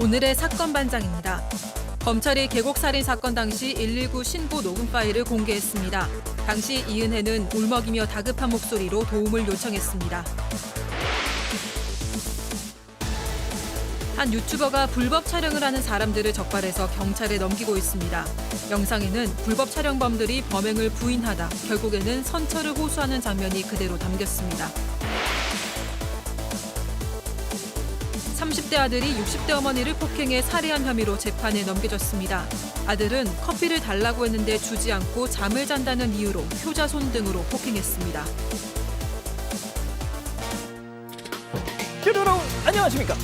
오늘의 사건 반장입니다. 검찰이 계곡살인 사건 당시 119 신고 녹음 파일을 공개했습니다. 당시 이은혜는 울먹이며 다급한 목소리로 도움을 요청했습니다. 한 유튜버가 불법 촬영을 하는 사람들을 적발해서 경찰에 넘기고 있습니다. 영상에는 불법 촬영범들이 범행을 부인하다 결국에는 선처를 호소하는 장면이 그대로 담겼습니다. 30대 아들이 60대 어머니를 폭행해 살해한 혐의로 재판에 넘겨졌습니다. 아들은 커피를 달라고 했는데 주지 않고 잠을 잔다는 이유로 효자손 등으로 폭행했습니다. 여러분 안녕하십니까?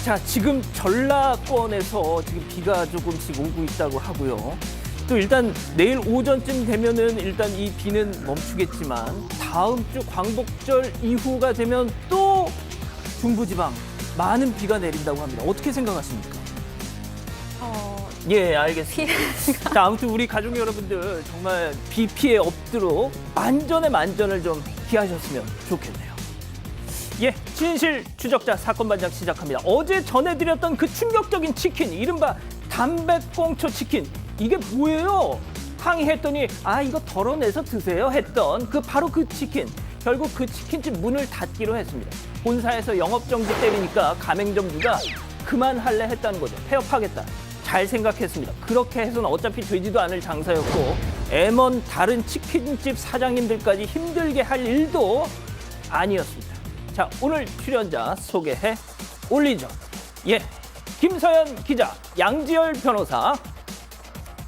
자, 지금 전라권에서 지금 비가 조금씩 오고 있다고 하고요. 또 일단 내일 오전쯤 되면은 일단 이 비는 멈추겠지만 다음 주 광복절 이후가 되면 또 중부지방 많은 비가 내린다고 합니다. 어떻게 생각하십니까? 예, 알겠습니다. 자, 아무튼 우리 가족 여러분들 정말 비 피해 없도록 만전을 좀 피하셨으면 좋겠네요. 예, 진실 추적자 사건 반장 시작합니다. 어제 전해드렸던 그 충격적인 치킨, 이른바 담배꽁초 치킨, 이게 뭐예요? 항의했더니 이거 덜어내서 드세요 했던 바로 그 치킨. 결국 그 치킨집 문을 닫기로 했습니다. 본사에서 영업정지 때리니까 가맹점주가 그만할래 했다는 거죠. 폐업하겠다. 잘 생각했습니다. 그렇게 해서는 어차피 되지도 않을 장사였고 M1 다른 치킨집 사장님들까지 힘들게 할 일도 아니었습니다. 자, 오늘 출연자 소개해 올리죠. 예, 김서연 기자, 양지열 변호사,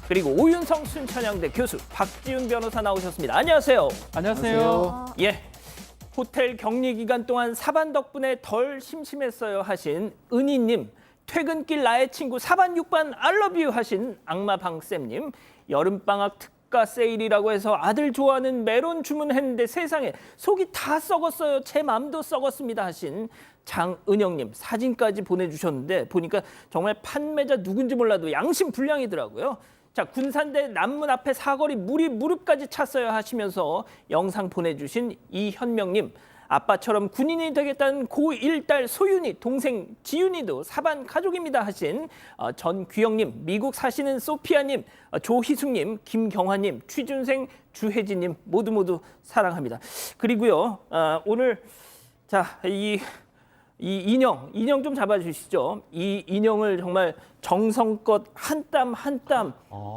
그리고 오윤성 순천향대 교수, 박지훈 변호사 나오셨습니다. 안녕하세요. 안녕하세요. 예, 호텔 격리 기간 동안 사반 덕분에 덜 심심했어요 하신 은희님, 퇴근길 나의 친구 사반 육반 알러뷰 하신 악마방쌤님, 여름방학 특가 세일이라고 해서 아들 좋아하는 메론 주문했는데 세상에 속이 다 썩었어요. 제 맘도 썩었습니다 하신 장은영님, 사진까지 보내주셨는데 보니까 정말 판매자 누군지 몰라도 양심불량이더라고요. 자, 군산대 남문 앞에 사거리 물이 무릎까지 찼어요 하시면서 영상 보내주신 이현명님, 아빠처럼 군인이 되겠다는 고1 딸 소윤이, 동생 지윤이도 사반 가족입니다 하신 전귀영님, 미국 사시는 소피아님, 조희숙님, 김경화님, 취준생 주혜진님 모두 사랑합니다. 그리고요, 오늘 자, 이 인형 좀 잡아주시죠. 이 인형을 정말 정성껏 한 땀 한 땀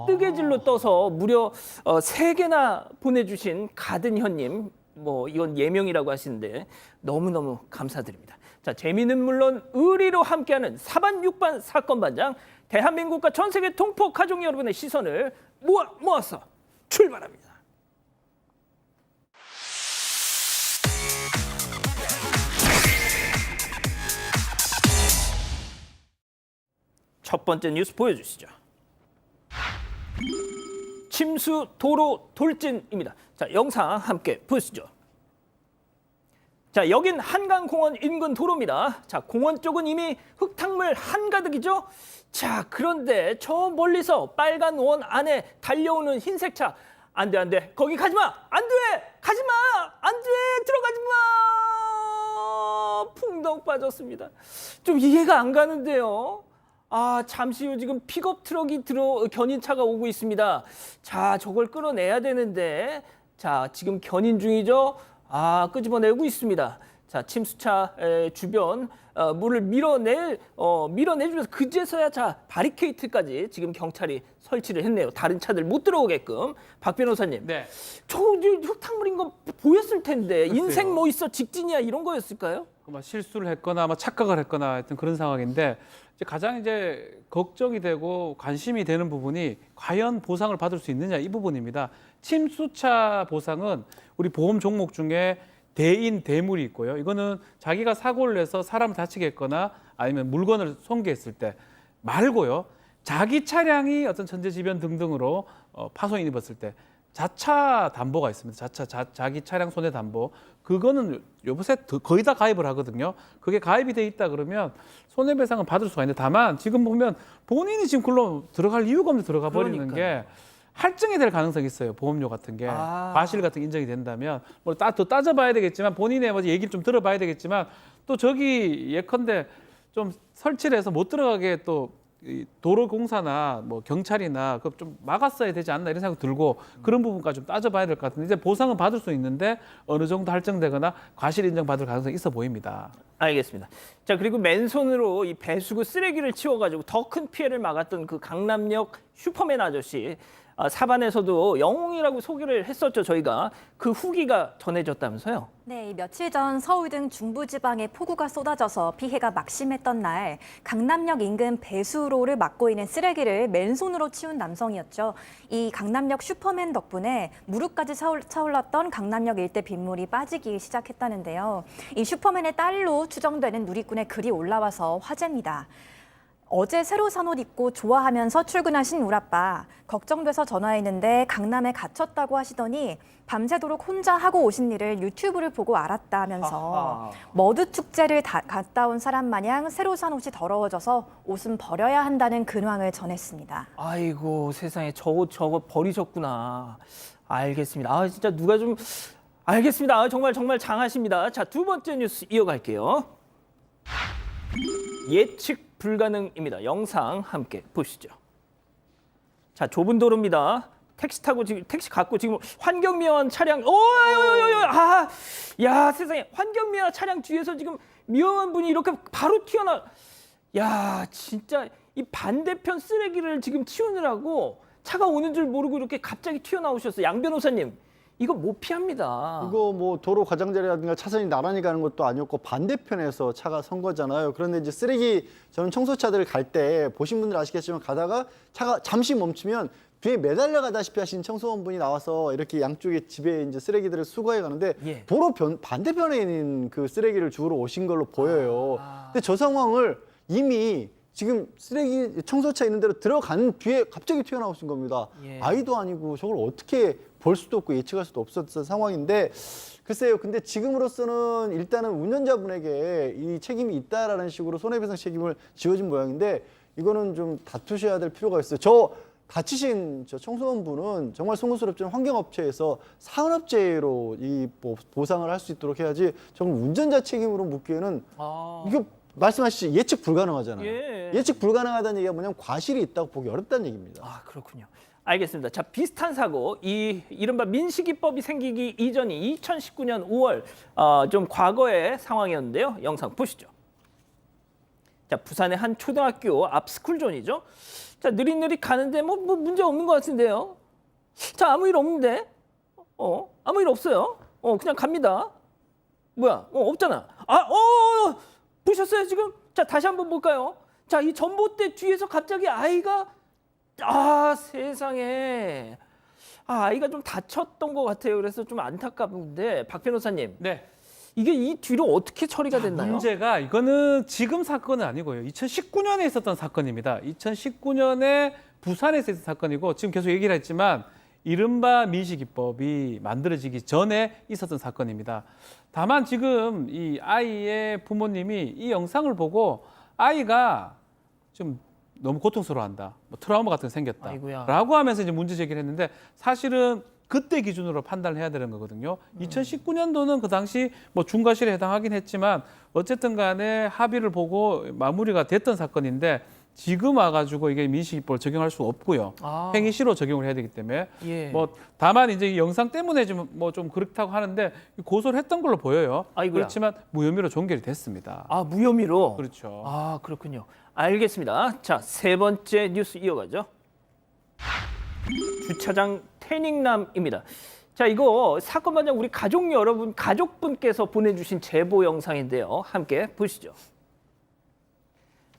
뜨개질로 떠서 무려 3개나 보내주신 가든현님, 이건 예명이라고 하시는데 너무너무 감사드립니다. 자, 재미는 물론 의리로 함께하는 사반 육반 사건 반장, 대한민국과 전 세계 동포 가족 여러분의 시선을 모아서 출발합니다. 첫 번째 뉴스 보여주시죠. 침수 도로 돌진입니다. 자, 영상 함께 보시죠. 자, 여긴 한강공원 인근 도로입니다. 자, 공원 쪽은 이미 흙탕물 한가득이죠. 자, 그런데 저 멀리서 빨간 원 안에 달려오는 흰색 차, 안 돼, 거기 가지마, 안 돼, 가지마, 안 돼, 들어가지 마. 풍덩 빠졌습니다. 좀 이해가 안 가는데요. 잠시 후 지금 픽업 트럭이 견인차가 오고 있습니다. 자, 저걸 끌어내야 되는데, 자, 지금 견인 중이죠. 끄집어내고 있습니다. 자, 침수차 주변 물을 밀어내주면서 그제서야 바리케이트까지 지금 경찰이 설치를 했네요. 다른 차들 못 들어오게끔. 박 변호사님, 네. 저 흙탕물인 거 보였을 텐데 글쎄요. 인생 뭐 있어 직진이야 이런 거였을까요? 실수를 했거나 착각을 했거나 하여튼 그런 상황인데 가장 걱정이 되고 관심이 되는 부분이 과연 보상을 받을 수 있느냐 이 부분입니다. 침수차 보상은 우리 보험 종목 중에 대인 대물이 있고요. 이거는 자기가 사고를 내서 사람을 다치게 했거나 아니면 물건을 손괴했을 때 말고요. 자기 차량이 어떤 천재지변 등등으로 파손이 입었을 때 자차 담보가 있습니다. 자기 차량 손해 담보. 그거는 요새 거의 다 가입을 하거든요. 그게 가입이 돼 있다 그러면 손해배상은 받을 수가 있는데 다만 지금 보면 본인이 지금 글로 들어갈 이유가 없는데 들어가 버리는 게 할증이 될 가능성이 있어요. 보험료 같은 게 과실 같은 게 인정이 된다면 더 따져봐야 되겠지만 본인의 얘기를 좀 들어봐야 되겠지만 또 저기 예컨대 좀 설치를 해서 못 들어가게 또 이 도로공사나 뭐 경찰이나 그 좀 막았어야 되지 않나 이런 생각 들고 그런 부분까지 좀 따져봐야 될 것 같은데 이제 보상은 받을 수 있는데 어느 정도 할증되거나 과실 인정받을 가능성이 있어 보입니다. 알겠습니다. 자, 그리고 맨손으로 이 배수구 쓰레기를 치워가지고 더 큰 피해를 막았던 그 강남역 슈퍼맨 아저씨, 사반에서도 영웅이라고 소개를 했었죠, 저희가. 그 후기가 전해졌다면서요? 네, 며칠 전 서울 등 중부지방에 폭우가 쏟아져서 피해가 막심했던 날 강남역 인근 배수로를 막고 있는 쓰레기를 맨손으로 치운 남성이었죠. 이 강남역 슈퍼맨 덕분에 무릎까지 차올랐던 강남역 일대 빗물이 빠지기 시작했다는데요. 이 슈퍼맨의 딸로 추정되는 누리꾼의 글이 올라와서 화제입니다. 어제 새로 산 옷 입고 좋아하면서 출근하신 우리 아빠. 걱정돼서 전화했는데 강남에 갇혔다고 하시더니 밤새도록 혼자 하고 오신 일을 유튜브를 보고 알았다면서 아하. 머드 축제를 갔다 온 사람 마냥 새로 산 옷이 더러워져서 옷은 버려야 한다는 근황을 전했습니다. 아이고, 세상에 저 옷 저거 버리셨구나. 알겠습니다. 아, 진짜 누가 좀 알겠습니다. 아, 정말 장하십니다. 자, 두 번째 뉴스 이어갈게요. 예측 불가능입니다. 영상 함께 보시죠. 자, 좁은 도로입니다. 택시 타고 지금 택시 갖고 지금 환경미화원 차량 야, 세상에 환경미화 차량 뒤에서 지금 미화원 분이 이렇게 바로 튀어나. 야, 진짜 이 반대편 쓰레기를 지금 치우느라고 차가 오는 줄 모르고 이렇게 갑자기 튀어나오셨어요. 양 변호사님. 이거 못 피합니다. 이거 뭐 도로 가장자리라든가 차선이 나란히 가는 것도 아니었고 반대편에서 차가 선 거잖아요. 그런데 이제 쓰레기 저는 청소차들 갈 때 보신 분들 아시겠지만 가다가 차가 잠시 멈추면 뒤에 매달려 가다시피 하신 청소원분이 나와서 이렇게 양쪽에 집에 이제 쓰레기들을 수거해 가는데 예. 도로 반대편에 있는 그 쓰레기를 주우러 오신 걸로 보여요. 근데 저 상황을 이미 지금 쓰레기 청소차 있는 데로 들어간 뒤에 갑자기 튀어나오신 겁니다. 예. 아이도 아니고 저걸 어떻게 볼 수도 없고 예측할 수도 없었던 상황인데 글쎄요. 근데 지금으로서는 일단은 운전자분에게 이 책임이 있다라는 식으로 손해배상 책임을 지어진 모양인데 이거는 좀 다투셔야 될 필요가 있어요. 저 다치신 저 청소년분은 정말 송구스럽지만 환경업체에서 산업재해로 이 보상을 할 수 있도록 해야지 정말 운전자 책임으로 묻기에는 이거 말씀하시지 예측 불가능하잖아요. 예. 예측 불가능하다는 얘기가 뭐냐면 과실이 있다고 보기 어렵다는 얘기입니다. 아, 그렇군요. 알겠습니다. 자, 비슷한 사고, 이른바 민식이법이 생기기 이전이 2019년 5월 좀 과거의 상황이었는데요. 영상 보시죠. 자, 부산의 한 초등학교 앞 스쿨존이죠. 자, 느릿느릿 가는데 뭐 문제 없는 것 같은데요. 자, 아무 일 없는데, 아무 일 없어요. 그냥 갑니다. 뭐야? 없잖아. 보셨어요 지금? 자, 다시 한번 볼까요? 자, 이 전봇대 뒤에서 갑자기 아이가 세상에. 아이가 좀 다쳤던 것 같아요. 그래서 좀 안타까운데 박 변호사님. 네. 이게 이 뒤로 어떻게 처리가 됐나요? 문제가 이거는 지금 사건은 아니고요. 2019년에 있었던 사건입니다. 2019년에 부산에서 있었던 사건이고 지금 계속 얘기를 했지만 이른바 민식이법이 만들어지기 전에 있었던 사건입니다. 다만 지금 이 아이의 부모님이 이 영상을 보고 아이가 좀 너무 고통스러워한다, 뭐 트라우마 같은 게 생겼다 아이고야. 라고 하면서 이제 문제 제기를 했는데 사실은 그때 기준으로 판단을 해야 되는 거거든요. 2019년도는 그 당시 뭐 중과실에 해당하긴 했지만 어쨌든 간에 합의를 보고 마무리가 됐던 사건인데 지금 와가지고 이게 민식이법을 적용할 수 없고요. 행위시로 적용을 해야 되기 때문에 예. 뭐 다만 이제 이 영상 때문에 좀 뭐 좀 그렇다고 하는데 고소를 했던 걸로 보여요. 아이고야. 그렇지만 무혐의로 종결이 됐습니다. 무혐의로. 그렇죠. 그렇군요. 알겠습니다. 자, 세 번째 뉴스 이어가죠. 주차장 태닝남입니다. 자, 이거 사건 마냥 우리 가족분께서 보내주신 제보 영상인데요. 함께 보시죠.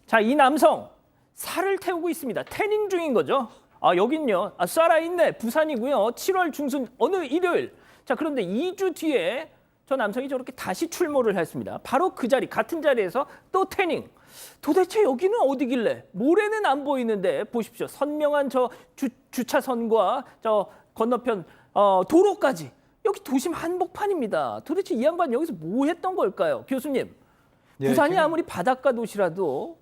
자, 이 남성 살을 태우고 있습니다. 태닝 중인 거죠. 여긴요. 살아있네. 부산이고요. 7월 중순 어느 일요일. 자, 그런데 2주 뒤에 저 남성이 저렇게 다시 출몰을 했습니다. 바로 그 자리, 같은 자리에서 또 태닝. 도대체 여기는 어디길래? 모래는 안 보이는데 보십시오. 선명한 저 주차선과 저 건너편 도로까지. 여기 도심 한복판입니다. 도대체 이 양반 여기서 뭐 했던 걸까요? 교수님. 예, 부산이 지금- 아무리 바닷가 도시라도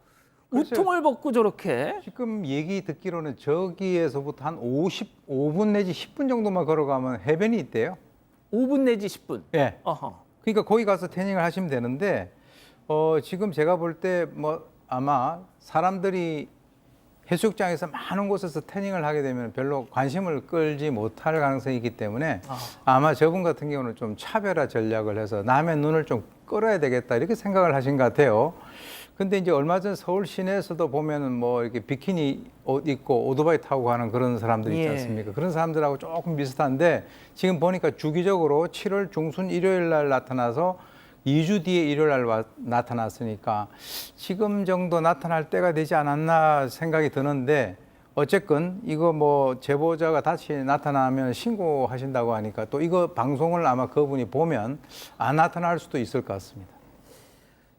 글쎄요. 우통을 벗고 저렇게. 지금 얘기 듣기로는 저기에서부터 한 55분 내지 10분 정도만 걸어가면 해변이 있대요. 5분 내지 10분. 예. 어허. 그러니까 거기 가서 태닝을 하시면 되는데 지금 제가 볼 때 뭐 아마 사람들이 해수욕장에서 많은 곳에서 태닝을 하게 되면 별로 관심을 끌지 못할 가능성이 있기 때문에 아마 저분 같은 경우는 좀 차별화 전략을 해서 남의 눈을 좀 끌어야 되겠다 이렇게 생각을 하신 것 같아요. 근데 이제 얼마 전 서울 시내에서도 보면은 뭐 이렇게 비키니 옷 입고 오토바이 타고 가는 그런 사람들 있지 예. 않습니까? 그런 사람들하고 조금 비슷한데 지금 보니까 주기적으로 7월 중순 일요일 날 나타나서 2주 뒤에 일요일 날 나타났으니까 지금 정도 나타날 때가 되지 않았나 생각이 드는데 어쨌건 이거 뭐 제보자가 다시 나타나면 신고하신다고 하니까 또 이거 방송을 아마 그분이 보면 안 나타날 수도 있을 것 같습니다.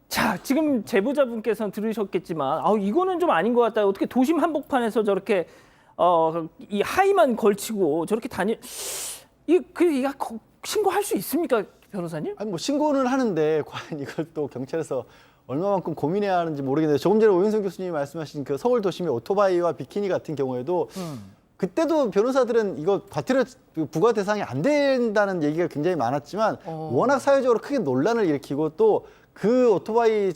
자, 지금 제보자분께서는 들으셨겠지만 이거는 좀 아닌 것 같다. 어떻게 도심 한복판에서 저렇게 이 하의만 걸치고 저렇게 이거 신고할 수 있습니까, 변호사님? 아니 뭐 신고는 하는데 과연 이걸 또 경찰에서 얼마만큼 고민해야 하는지 모르겠는데 조금 전에 오윤성 교수님이 말씀하신 그 서울 도심의 오토바이와 비키니 같은 경우에도 그때도 변호사들은 이거 과태료 부과 대상이 안 된다는 얘기가 굉장히 많았지만 워낙 사회적으로 크게 논란을 일으키고 또 그 오토바이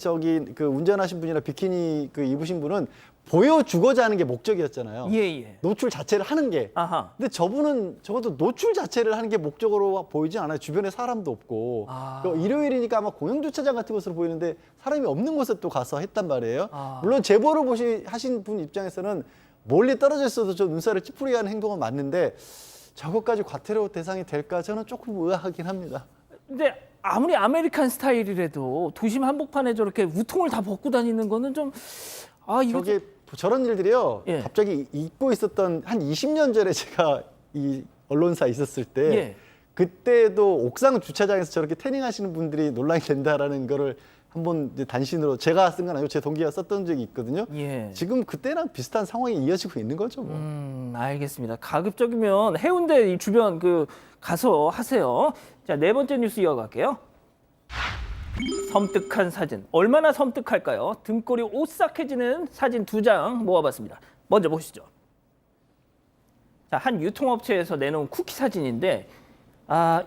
그 운전하신 분이나 비키니 그 입으신 분은 보여주고자 하는 게 목적이었잖아요. 예. 노출 자체를 하는 게. 아하. 근데 저분은 적어도 노출 자체를 하는 게 목적으로 보이진 않아요. 주변에 사람도 없고. 일요일이니까 아마 공영주차장 같은 곳으로 보이는데 사람이 없는 곳에 또 가서 했단 말이에요. 물론 제보를 하신 분 입장에서는 멀리 떨어져 있어도 저 눈살을 찌푸리게 하는 행동은 맞는데 저것까지 과태료 대상이 될까 저는 조금 의아하긴 합니다. 근데 아무리 아메리칸 스타일이라도 도심 한복판에 저렇게 우통을 다 벗고 다니는 거는 좀 저게 저런 일들이요. 예. 갑자기 잊고 있었던 한 20년 전에 제가 이 언론사 있었을 때 예. 그때도 옥상 주차장에서 저렇게 태닝하시는 분들이 논란이 된다라는 거를 한번 이제 단신으로 제가 쓴 건 아니고 제 동기가 썼던 적이 있거든요. 예. 지금 그때랑 비슷한 상황이 이어지고 있는 거죠. 뭐. 알겠습니다. 가급적이면 해운대 이 주변 가서 하세요. 자, 네 번째 뉴스 이어갈게요. 섬뜩한 사진. 얼마나 섬뜩할까요? 등골이 오싹해지는 사진 2장 모아봤습니다. 먼저 보시죠. 자, 한 유통업체에서 내놓은 쿠키 사진인데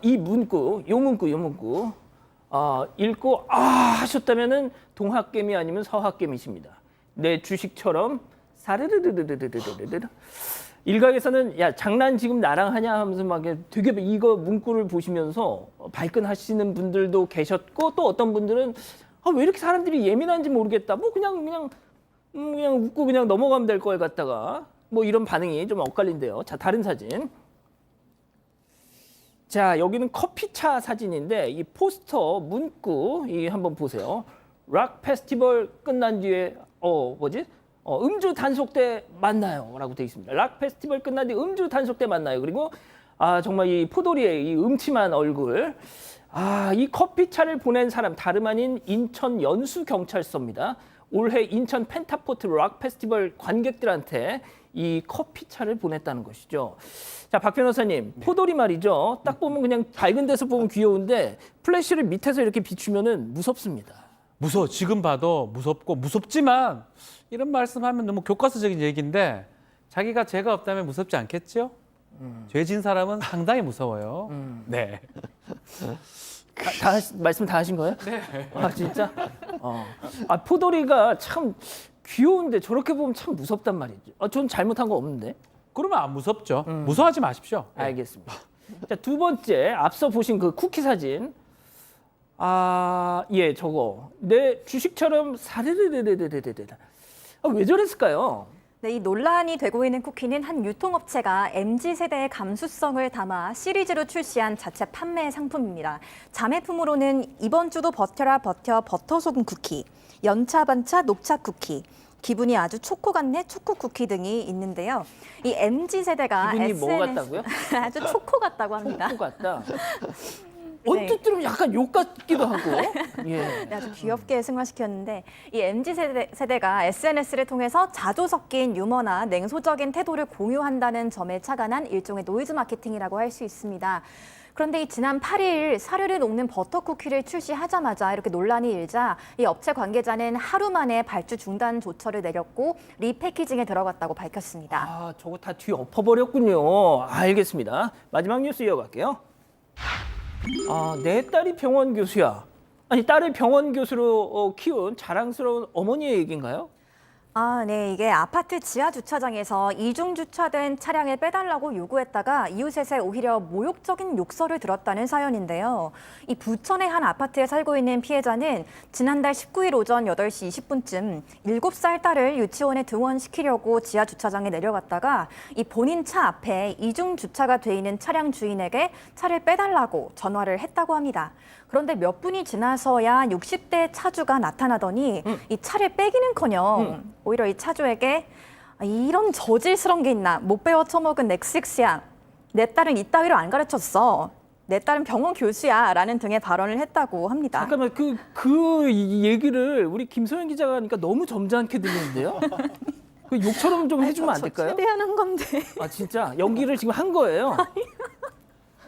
이 문구, 요 문구 읽고 하셨다면은 동학개미 아니면 서학개미십니다. 내 주식처럼 사르르르르르르르르. 일각에서는 야 장난 지금 나랑 하냐 하면서 막 되게 이거 문구를 보시면서 발끈하시는 분들도 계셨고 또 어떤 분들은 왜 이렇게 사람들이 예민한지 모르겠다. 뭐 그냥 웃고 그냥 넘어가면 될 걸 갖다가 뭐 이런 반응이 좀 엇갈린데요. 자, 다른 사진. 자, 여기는 커피차 사진인데 이 포스터 문구 이 한번 보세요. 락 페스티벌 끝난 뒤에 음주 단속 때 만나요라고 돼 있습니다. 락 페스티벌 끝난 뒤 음주 단속 때 만나요. 그리고 정말 이 포도리의 이 음침한 얼굴. 이 커피차를 보낸 사람 다름 아닌 인천 연수경찰서입니다. 올해 인천 펜타포트 락 페스티벌 관객들한테 이 커피차를 보냈다는 것이죠. 자, 박 변호사님, 포도리 말이죠. 딱 보면 그냥 밝은 데서 보면 귀여운데 플래시를 밑에서 이렇게 비추면은 무섭습니다. 지금 봐도 무섭고 무섭지만 이런 말씀하면 너무 교과서적인 얘기인데 자기가 죄가 없다면 무섭지 않겠죠? 죄진 사람은 상당히 무서워요. 네. 말씀 다 하신 거예요? 네. 진짜? 포도리가 참 귀여운데 저렇게 보면 참 무섭단 말이죠. 전 잘못한 거 없는데. 그러면 안 무섭죠. 무서워하지 마십시오. 알겠습니다. 자, 두 번째 앞서 보신 그 쿠키 사진. 예, 저거. 내 주식처럼 사르르르르르르르. 왜 저랬을까요? 네, 이 논란이 되고 있는 쿠키는 한 유통업체가 MZ세대의 감수성을 담아 시리즈로 출시한 자체 판매 상품입니다. 자매품으로는 이번 주도 버텨라 버텨 버터소금 쿠키, 연차 반차 녹차 쿠키, 기분이 아주 초코 같네 초코 쿠키 등이 있는데요. 이 MZ세대가 기분이 뭐 같다고요? 아주 초코 같다고 합니다. 초코 같다. 언뜻 들으면 약간 욕 같기도 하고. 예. 네, 아주 귀엽게 승화시켰는데 이 MZ세대가 SNS를 통해서 자조 섞인 유머나 냉소적인 태도를 공유한다는 점에 착안한 일종의 노이즈 마케팅이라고 할 수 있습니다. 그런데 이 지난 8일 사료를 녹는 버터 쿠키를 출시하자마자 이렇게 논란이 일자 이 업체 관계자는 하루 만에 발주 중단 조처를 내렸고 리패키징에 들어갔다고 밝혔습니다. 저거 다 뒤 엎어버렸군요. 알겠습니다. 마지막 뉴스 이어갈게요. 내 딸이 병원 교수야. 아니 딸을 병원 교수로 키운 자랑스러운 어머니의 얘기인가요? 아, 네. 이게 아파트 지하 주차장에서 이중 주차된 차량을 빼달라고 요구했다가 이웃에게 오히려 모욕적인 욕설을 들었다는 사연인데요. 이 부천의 한 아파트에 살고 있는 피해자는 지난달 19일 오전 8시 20분쯤 7살 딸을 유치원에 등원시키려고 지하 주차장에 내려갔다가 이 본인 차 앞에 이중 주차가 돼 있는 차량 주인에게 차를 빼달라고 전화를 했다고 합니다. 그런데 몇 분이 지나서야 60대 차주가 나타나더니 이 차를 빼기는커녕 오히려 이 차주에게 이런 저질스러운 게 있나, 못 배워 처먹은 넥식스야, 내 딸은 이따위로 안 가르쳤어, 내 딸은 병원 교수야 라는 등의 발언을 했다고 합니다. 잠깐만 그 얘기를 우리 김소연 기자가 하니까 너무 점잖게 들리는데요? 그 욕처럼 좀 해주면 안 될까요? 최대한 한 건데. 아 진짜 연기를 지금 한 거예요?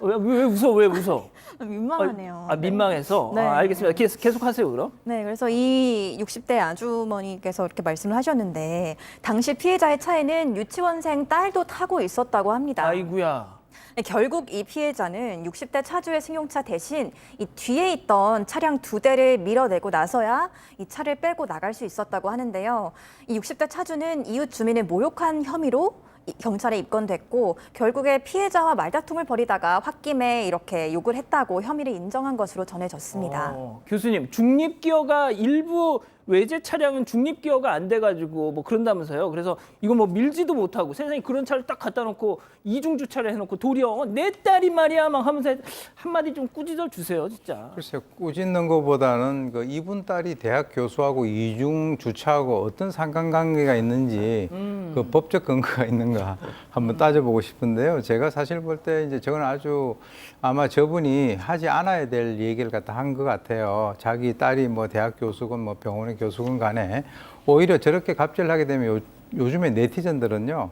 왜 웃어? 왜 웃어? 민망하네요. 아 민망해서? 네. 아, 알겠습니다. 계속 하세요 그럼. 네, 그래서 이 60대 아주머니께서 이렇게 말씀을 하셨는데 당시 피해자의 차에는 유치원생 딸도 타고 있었다고 합니다. 아이고야. 네, 결국 이 피해자는 60대 차주의 승용차 대신 이 뒤에 있던 차량 2대를 밀어내고 나서야 이 차를 빼고 나갈 수 있었다고 하는데요. 이 60대 차주는 이웃 주민을 모욕한 혐의로 경찰에 입건됐고 결국에 피해자와 말다툼을 벌이다가 홧김에 이렇게 욕을 했다고 혐의를 인정한 것으로 전해졌습니다. 교수님, 중립기어가 일부 외제 차량은 중립기어가 안 돼가지고 뭐 그런다면서요. 그래서 이거 뭐 밀지도 못하고 세상에 그런 차를 딱 갖다 놓고 이중 주차를 해놓고 도리어 내 딸이 말이야 막 하면서 한마디 좀 꾸짖어 주세요, 진짜. 글쎄요, 꾸짖는 것보다는 그 이분 딸이 대학 교수하고 이중 주차하고 어떤 상관관계가 있는지 그 법적 근거가 있는가 한번 따져보고 싶은데요. 제가 사실 볼 때 이제 저건 아주 아마 저분이 하지 않아야 될 얘기를 갖다 한 것 같아요. 자기 딸이 뭐 대학 교수건 뭐 병원의 교수건 간에 오히려 저렇게 갑질을 하게 되면 요즘에 네티즌들은요.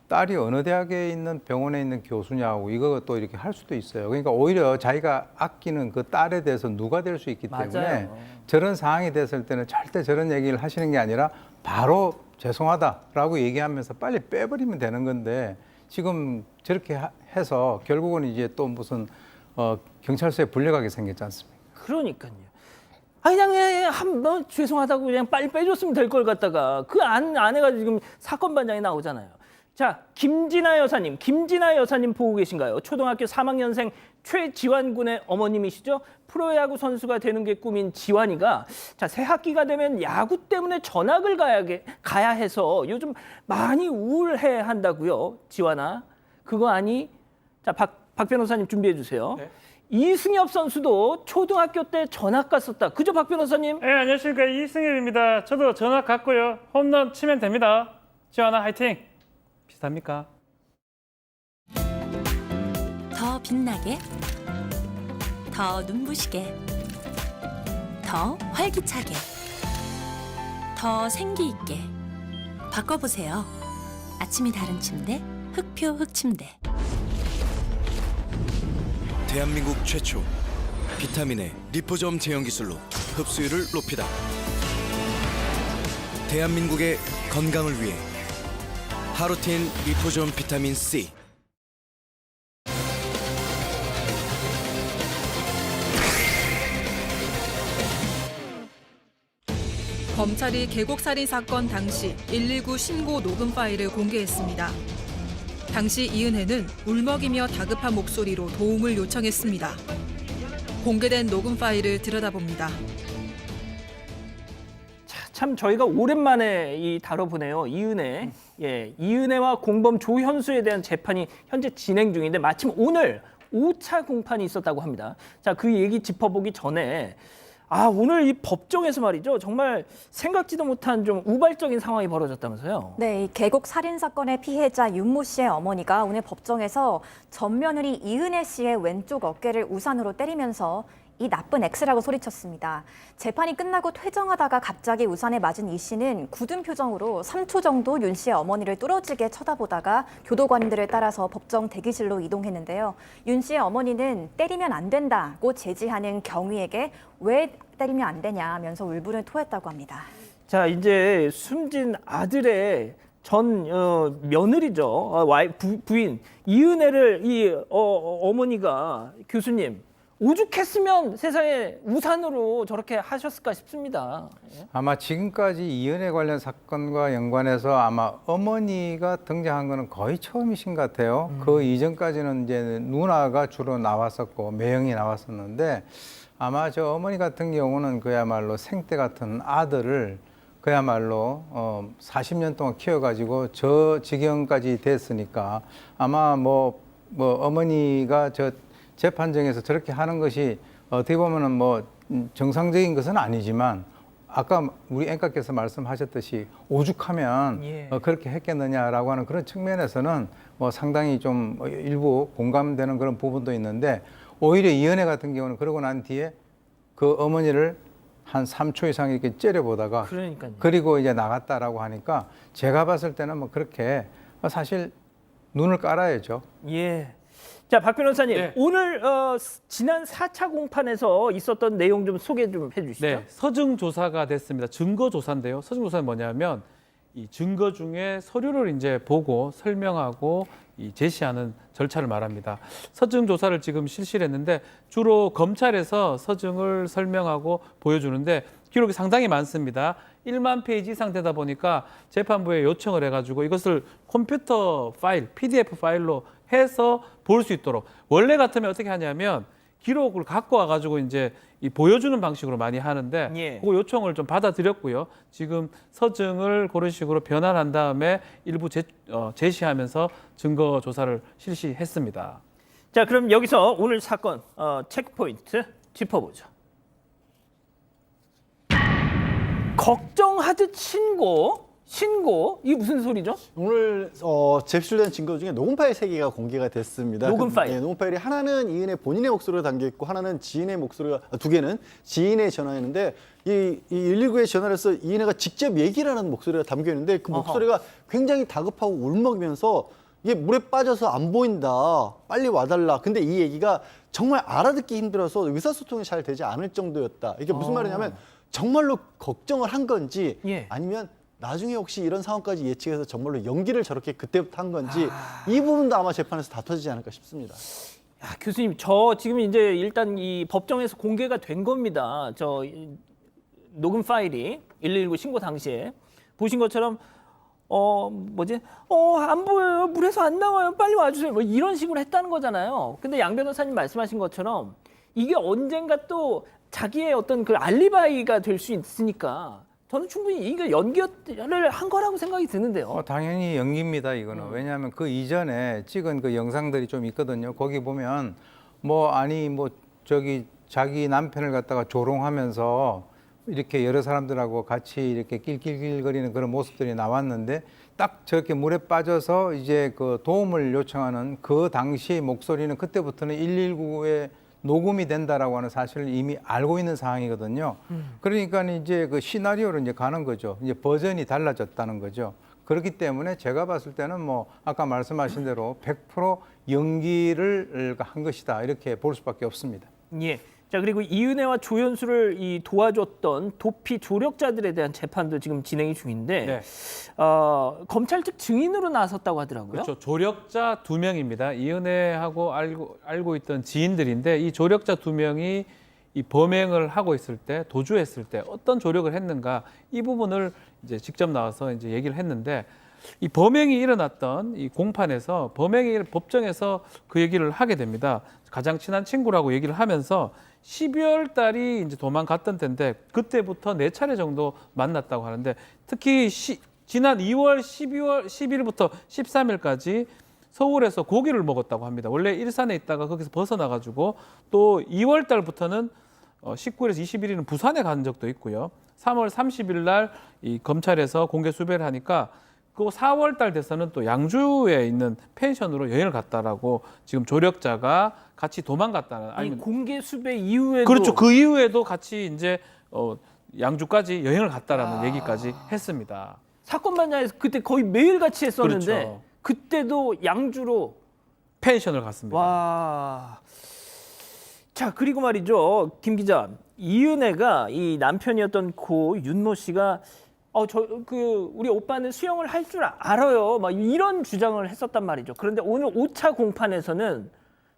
딸이 어느 대학에 있는 병원에 있는 교수냐고 이거 또 이렇게 할 수도 있어요. 그러니까 오히려 자기가 아끼는 그 딸에 대해서 누가 될 수 있기 때문에 맞아요. 저런 상황이 됐을 때는 절대 저런 얘기를 하시는 게 아니라 바로 죄송하다라고 얘기하면서 빨리 빼버리면 되는 건데 지금 저렇게 해서 결국은 이제 또 무슨 경찰서에 불려가게 생겼지 않습니까? 그러니까요. 아 그냥 한번 죄송하다고 그냥 빨리 빼줬으면 될 걸 갖다가 그 안에가 지금 사건 반장이 나오잖아요. 자, 김진아 여사님 보고 계신가요? 초등학교 3학년생 최지환 군의 어머님이시죠? 프로야구 선수가 되는 게 꿈인 지환이가 자, 새 학기가 되면 야구 때문에 전학을 가야 해서 요즘 많이 우울해 한다고요. 지환아, 그거 아니? 자, 박 변호사님 준비해 주세요. 네. 이승엽 선수도 초등학교 때 전학 갔었다. 그죠, 박 변호사님? 네, 안녕하십니까. 이승엽입니다. 저도 전학 갔고요. 홈런 치면 됩니다. 지환아, 화이팅! 비슷합니까? 더 빛나게, 더 눈부시게, 더 활기차게, 더 생기 있게 바꿔보세요. 아침이 다른 침대, 흑표 흑침대. 대한민국 최초 비타민의 리포점 제형 기술로 흡수율을 높이다. 대한민국의 건강을 위해 하루틴 리포점 비타민 C. 검찰이 계곡살인 사건 당시 119 신고 녹음 파일을 공개했습니다. 당시 이은혜는 울먹이며 다급한 목소리로 도움을 요청했습니다. 공개된 녹음 파일을 들여다봅니다. 참 저희가 오랜만에 다뤄보네요. 이은혜. 예, 이은혜와 공범 조현수에 대한 재판이 현재 진행 중인데 마침 오늘 5차 공판이 있었다고 합니다. 자, 그 얘기 짚어보기 전에 오늘 이 법정에서 말이죠. 정말 생각지도 못한 좀 우발적인 상황이 벌어졌다면서요. 네, 이 계곡 살인 사건의 피해자 윤모 씨의 어머니가 오늘 법정에서 전 며느리 이은혜 씨의 왼쪽 어깨를 우산으로 때리면서 이 나쁜 X라고 소리쳤습니다. 재판이 끝나고 퇴정하다가 갑자기 우산에 맞은 이 씨는 굳은 표정으로 3초 정도 윤 씨의 어머니를 뚫어지게 쳐다보다가 교도관들을 따라서 법정 대기실로 이동했는데요. 윤 씨의 어머니는 때리면 안 된다고 제지하는 경위에게 왜 때리면 안 되냐면서 울분을 토했다고 합니다. 자, 이제 숨진 아들의 전 며느리죠. 부인 이은혜를 어머니가 교수님 오죽했으면 세상에 우산으로 저렇게 하셨을까 싶습니다. 예. 아마 지금까지 이은혜 관련 사건과 연관해서 아마 어머니가 등장한 거는 거의 처음이신 것 같아요. 그 이전까지는 이제 누나가 주로 나왔었고 매형이 나왔었는데 아마 저 어머니 같은 경우는 그야말로 생떼 같은 아들을 그야말로 40년 동안 키워가지고 저 지경까지 됐으니까 아마 뭐 어머니가 저 재판정에서 저렇게 하는 것이 어떻게 보면은 뭐 정상적인 것은 아니지만 아까 우리 앵커께서 말씀하셨듯이 오죽하면 예. 그렇게 했겠느냐라고 하는 그런 측면에서는 뭐 상당히 좀 일부 공감되는 그런 부분도 있는데 오히려 이은혜 같은 경우는 그러고 난 뒤에 그 어머니를 한 3초 이상 이렇게 째려보다가 그러니까요. 그리고 이제 나갔다라고 하니까 제가 봤을 때는 뭐 그렇게 사실 눈을 깔아야죠. 예. 자, 박 변호사님, 네. 오늘 지난 4차 공판에서 있었던 내용 좀 소개 좀 해주시죠. 네, 서증 조사가 됐습니다. 증거 조사인데요. 서증 조사는 뭐냐면 이 증거 중에 서류를 이제 보고 설명하고 이 제시하는 절차를 말합니다. 서증 조사를 지금 실시를 했는데 주로 검찰에서 서증을 설명하고 보여주는데 기록이 상당히 많습니다. 1만 페이지 이상 되다 보니까 재판부에 요청을 해가지고 이것을 컴퓨터 파일, PDF 파일로 해서 볼 수 있도록 원래 같으면 어떻게 하냐면 기록을 갖고 와가지고 이제 이 보여주는 방식으로 많이 하는데 예. 그 요청을 좀 받아들였고요. 지금 서증을 그런 식으로 변환한 다음에 일부 제시하면서 증거 조사를 실시했습니다. 자, 그럼 여기서 오늘 사건 체크포인트 짚어보죠. 걱정하듯 신고 이게 무슨 소리죠? 오늘 제출된 증거 중에 녹음 파일 3개가 공개가 됐습니다. 녹음 파일. 네, 녹음 파일이 하나는 이은혜 본인의 목소리가 담겨 있고 하나는 지인의 목소리가 2개는 지인의 전화였는데 이 119에 전화를 해서 이은혜가 직접 얘기를 하는 목소리가 담겨 있는데 그 목소리가 굉장히 다급하고 울먹이면서 이게 물에 빠져서 안 보인다. 빨리 와달라. 근데 이 얘기가 정말 알아듣기 힘들어서 의사소통이 잘 되지 않을 정도였다. 이게 무슨 말이냐면 정말로 걱정을 한 건지 예. 아니면 나중에 혹시 이런 상황까지 예측해서 정말로 연기를 저렇게 그때부터 한 건지 이 부분도 아마 재판에서 다퉈지지 않을까 싶습니다. 야, 교수님, 저 지금 이제 일단 이 법정에서 공개가 된 겁니다. 녹음 파일이 119 신고 당시에 보신 것처럼 안 보여요. 물에서 안 나와요. 빨리 와주세요. 뭐 이런 식으로 했다는 거잖아요. 근데 양 변호사님 말씀하신 것처럼 이게 언젠가 또 자기의 어떤 그 알리바이가 될 수 있으니까 저는 충분히 이게 연기를 한 거라고 생각이 드는데요. 당연히 연기입니다, 이거는. 왜냐하면 그 이전에 찍은 그 영상들이 좀 있거든요. 거기 보면 자기 남편을 갖다가 조롱하면서 이렇게 여러 사람들하고 같이 이렇게 낄낄낄거리는 그런 모습들이 나왔는데 딱 저렇게 물에 빠져서 이제 그 도움을 요청하는 그 당시의 목소리는 그때부터는 119에 녹음이 된다라고 하는 사실을 이미 알고 있는 상황이거든요. 그러니까 이제 그 시나리오로 이제 가는 거죠. 이제 버전이 달라졌다는 거죠. 그렇기 때문에 제가 봤을 때는 뭐 아까 말씀하신 대로 100% 연기를 한 것이다 이렇게 볼 수밖에 없습니다. 예. 자, 그리고 이은혜와 조연수를 도와줬던 도피 조력자들에 대한 재판도 지금 진행이 중인데 네. 검찰 측 증인으로 나섰다고 하더라고요. 그렇죠. 조력자 2명입니다. 이은혜하고 알고 있던 지인들인데 이 조력자 2명이 이 범행을 하고 있을 때, 도주했을 때 어떤 조력을 했는가 이 부분을 이제 직접 나와서 이제 얘기를 했는데 이 범행이 일어났던 이 공판에서 법정에서 그 얘기를 하게 됩니다. 가장 친한 친구라고 얘기를 하면서 12월 달이 이제 도망갔던 때인데 그때부터 4차례 정도 만났다고 하는데 특히 지난 2월, 12월, 10일부터 13일까지 서울에서 고기를 먹었다고 합니다. 원래 일산에 있다가 거기서 벗어나가지고 또 2월 달부터는 19일에서 21일은 부산에 간 적도 있고요. 3월 30일 날 이 검찰에서 공개 수배를 하니까 그 4월 달 돼서는 또 양주에 있는 펜션으로 여행을 갔다라고 지금 조력자가 같이 도망갔다는 아니, 공개 수배 이후에도 그렇죠. 그 이후에도 같이 이제 양주까지 여행을 갔다라는 얘기까지 했습니다. 사건 반장에서 그때 거의 매일 같이 했었는데 그렇죠. 그때도 양주로 펜션을 갔습니다. 와. 자, 그리고 말이죠. 김 기자. 이은혜가 이 남편이었던 고 윤모 씨가 우리 오빠는 수영을 할 줄 알아요. 막 이런 주장을 했었단 말이죠. 그런데 오늘 5차 공판에서는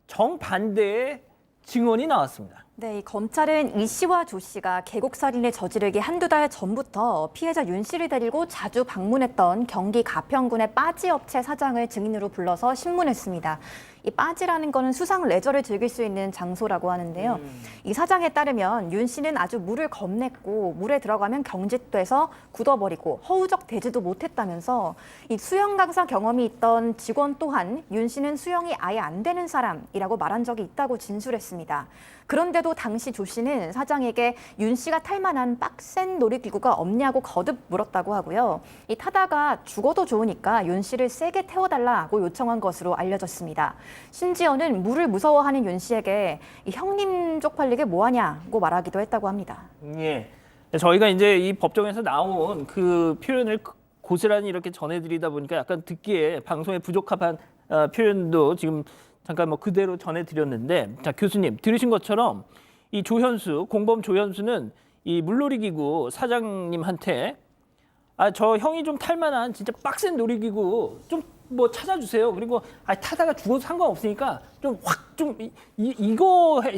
정반대의 증언이 나왔습니다. 네, 이 검찰은 이 씨와 조 씨가 계곡살인을 저지르기 한두 달 전부터 피해자 윤 씨를 데리고 자주 방문했던 경기 가평군의 빠지 업체 사장을 증인으로 불러서 신문했습니다. 이 빠지라는 거는 수상 레저를 즐길 수 있는 장소라고 하는데요. 이 사장에 따르면 윤 씨는 아주 물을 겁냈고 물에 들어가면 경직돼서 굳어버리고 허우적 대지도 못했다면서 이 수영 강사 경험이 있던 직원 또한 윤 씨는 수영이 아예 안 되는 사람이라고 말한 적이 있다고 진술했습니다. 그런데도 당시 조 씨는 사장에게 윤 씨가 탈 만한 빡센 놀이기구가 없냐고 거듭 물었다고 하고요. 이 타다가 죽어도 좋으니까 윤 씨를 세게 태워달라고 요청한 것으로 알려졌습니다. 심지어는 물을 무서워하는 윤 씨에게 이 형님 쪽팔리게 뭐하냐고 말하기도 했다고 합니다. 예. 저희가 이제 이 법정에서 나온 그 표현을 고스란히 이렇게 전해드리다 보니까 약간 듣기에 방송에 부적합한 표현도 지금 잠깐 뭐 그대로 전해드렸는데, 자 교수님 들으신 것처럼 이 조현수 공범 조현수는 이 물놀이기구 사장님한테 저 형이 좀 탈만한 진짜 빡센 놀이기구 좀 뭐 찾아주세요. 그리고 타다가 죽어도 상관없으니까 좀 확 좀 이거 해.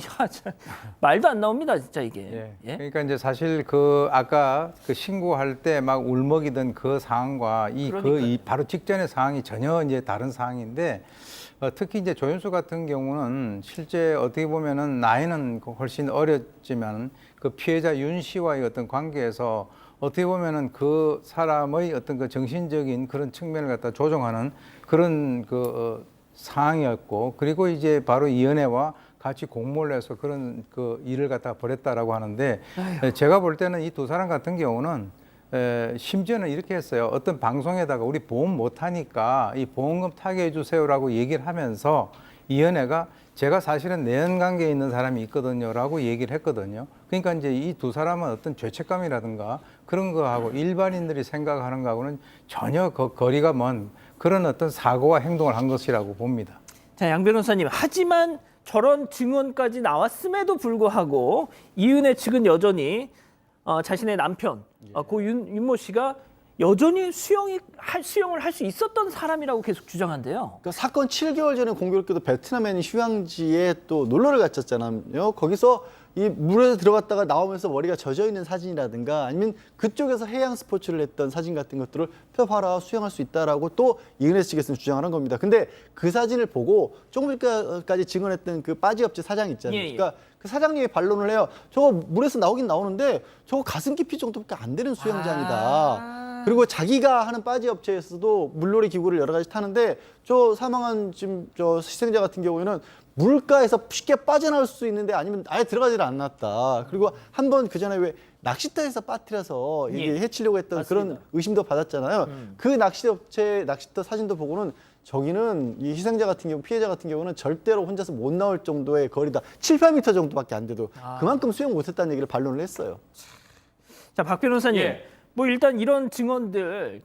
말도 안 나옵니다 진짜 이게. 예. 그러니까 이제 사실 그 아까 그 신고할 때 막 울먹이던 그 상황과 이 바로 직전의 상황이 전혀 이제 다른 상황인데, 특히 이제 조현수 같은 경우는 실제 어떻게 보면은 나이는 훨씬 어렸지만 그 피해자 윤 씨와의 어떤 관계에서 어떻게 보면은 그 사람의 어떤 그 정신적인 그런 측면을 갖다 조정하는 그런 상황이었고, 그리고 이제 바로 이은혜와 같이 공모를 해서 그런 그 일을 갖다 벌였다라고 하는데, 제가 볼 때는 이 두 사람 같은 경우는 심지어는 이렇게 했어요. 어떤 방송에다가 우리 보험 못하니까 이 보험금 타게 해주세요라고 얘기를 하면서 이은혜가 제가 사실은 내연관계에 있는 사람이 있거든요라고 얘기를 했거든요. 그러니까 이제 이 두 사람은 어떤 죄책감이라든가 그런 거하고 일반인들이 생각하는 거하고는 전혀 거리가 먼 그런 어떤 사고와 행동을 한 것이라고 봅니다. 자, 양 변호사님, 하지만 저런 증언까지 나왔음에도 불구하고 이은혜 측은 여전히 자신의 남편 고 윤모 씨가 여전히 수영을 할 수 있었던 사람이라고 계속 주장한대요. 그러니까 사건 7개월 전에 공교롭게도 베트남의 휴양지에 또 놀러를 갔었잖아요. 거기서 이 물에 들어갔다가 나오면서 머리가 젖어 있는 사진이라든가 아니면 그쪽에서 해양 스포츠를 했던 사진 같은 것들을 펴봐라 수영할 수 있다라고 또 이은혜 측에서는 주장하는 겁니다. 근데 그 사진을 보고 조금 전까지 증언했던 그 빠지 업체 사장 있잖아요. 예, 예. 그러니까 그 사장님이 반론을 해요. 저거 물에서 나오긴 나오는데 저거 가슴 깊이 정도밖에 안 되는 수영장이다. 그리고 자기가 하는 빠지 업체에서도 물놀이 기구를 여러 가지 타는데 저 사망한 지금 저 희생자 같은 경우에는 물가에서 쉽게 빠져나올 수 있는데 아니면 아예 들어가지를 않았다. 그리고 한 번 그 전에 왜 낚싯대에서 빠뜨려서 이게 해치려고 했던 맞습니다. 그런 의심도 받았잖아요. 그 낚싯터 사진도 보고는 저기는 이 희생자 같은 경우, 피해자 같은 경우는 절대로 혼자서 못 나올 정도의 거리다. 7, 8m 정도밖에 안 돼도 그만큼 수영 못했다는 얘기를 반론을 했어요. 자, 박 변호사님. 예. 뭐 일단 이런 증언들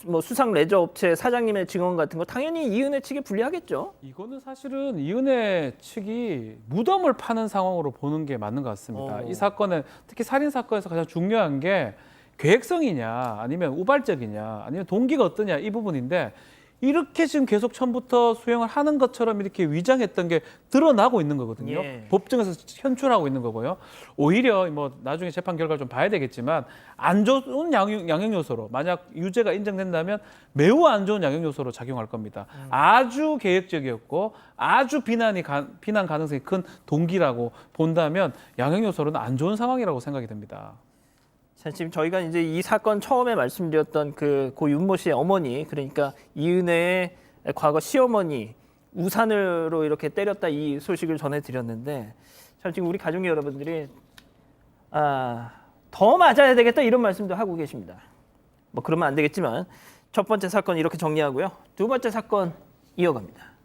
뭐 수상 레저 업체 사장님의 증언 같은 거 당연히 이은혜 측에 불리하겠죠. 이거는 사실은 이은혜 측이 무덤을 파는 상황으로 보는 게 맞는 것 같습니다. 이 사건은 특히 살인 사건에서 가장 중요한 게 계획성이냐 아니면 우발적이냐 아니면 동기가 어떠냐 이 부분인데, 이렇게 지금 계속 처음부터 수행을 하는 것처럼 이렇게 위장했던 게 드러나고 있는 거거든요. 예. 법정에서 현출하고 있는 거고요. 오히려 뭐 나중에 재판 결과를 좀 봐야 되겠지만 안 좋은 양형 요소로, 만약 유죄가 인정된다면 매우 안 좋은 양형 요소로 작용할 겁니다. 아주 계획적이었고 아주 비난 가능성이 큰 동기라고 본다면 양형 요소로는 안 좋은 상황이라고 생각이 됩니다. 자, 지금 저희가 이제 이 사건 처음에 말씀드렸던 고 윤모 씨의 어머니, 그러니까 이은혜의 과거 시어머니 우산으로 이렇게 때렸다 이 소식을 전해드렸는데, 참 지금 우리 가족 여러분들이 더 맞아야 되겠다 이런 말씀도 하고 계십니다. 뭐 그러면 안 되겠지만 첫 번째 사건 이렇게 정리하고요. 두 번째 사건 이어갑니다.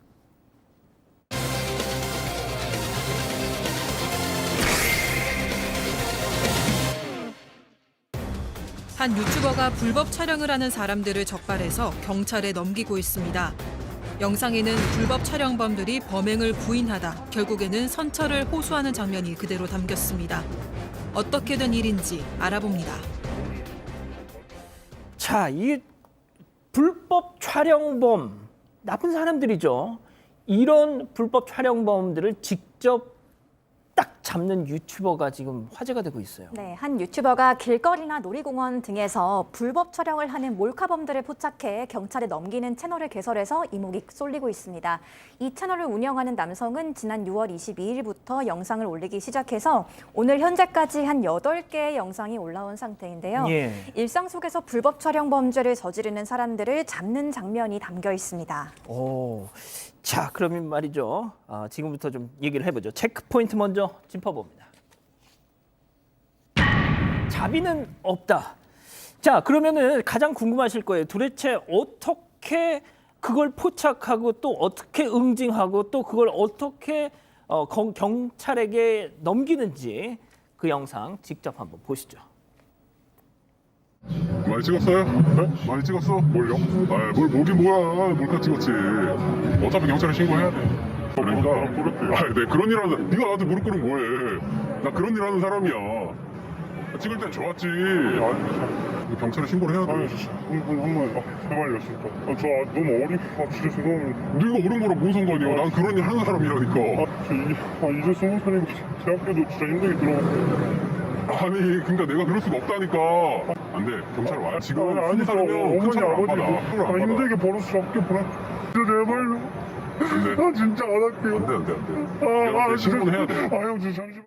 한 유튜버가 불법 촬영을 하는 사람들을 적발해서 경찰에 넘기고 있습니다. 영상에는 불법 촬영범들이 범행을 부인하다 결국에는 선처를 호소하는 장면이 그대로 담겼습니다. 어떻게 된 일인지 알아봅니다. 자, 이 불법 촬영범 나쁜 사람들이죠. 이런 불법 촬영범들을 직접 딱 잡는 유튜버가 지금 화제가 되고 있어요. 네, 한 유튜버가 길거리나 놀이공원 등에서 불법 촬영을 하는 몰카범들을 포착해 경찰에 넘기는 채널을 개설해서 이목이 쏠리고 있습니다. 이 채널을 운영하는 남성은 지난 6월 22일부터 영상을 올리기 시작해서 오늘 현재까지 한 8개의 영상이 올라온 상태인데요. 예. 일상 속에서 불법 촬영 범죄를 저지르는 사람들을 잡는 장면이 담겨 있습니다. 오, 자 그러면 말이죠. 지금부터 좀 얘기를 해보죠. 체크 포인트 먼저 짚어봅니다. 자비는 없다. 자 그러면은 가장 궁금하실 거예요. 도대체 어떻게 그걸 포착하고 또 어떻게 응징하고 또 그걸 어떻게 경찰에게 넘기는지 그 영상 직접 한번 보시죠. 많이 찍었어요? 네? 많이 찍었어? 뭘요? 아, 뭘 뭐긴 뭐야. 뭘다 찍었지. 어차피 경찰에 신고해야 돼. 그러니까. 아, 네, 그런 일 하는, 네가 나한테 무릎 꿇으면 뭐해. 나 그런 일 하는 사람이야. 찍을 땐 좋았지. 경찰에 신고를 해야 돼. 한번 제발요, 진짜. 저 너무 진짜 죄송합니다. 네가 어린 거랑 뭔 상관이야. 난 그런 일 하는 사람이라니까. 이제 20살이고 대학교도 진짜 힘들게 들어갔어요. 아니 그러니까 내가 그럴 수가 없다니까. 안 돼. 경찰 와요. 지금 20살이면 큰 차를 안 받아. 힘들게 벌어서 잡게 보내. 진짜 제발요. 나 진짜 안 할게요. 안 돼. 신고는 해야 돼. 형 진짜 잠시만.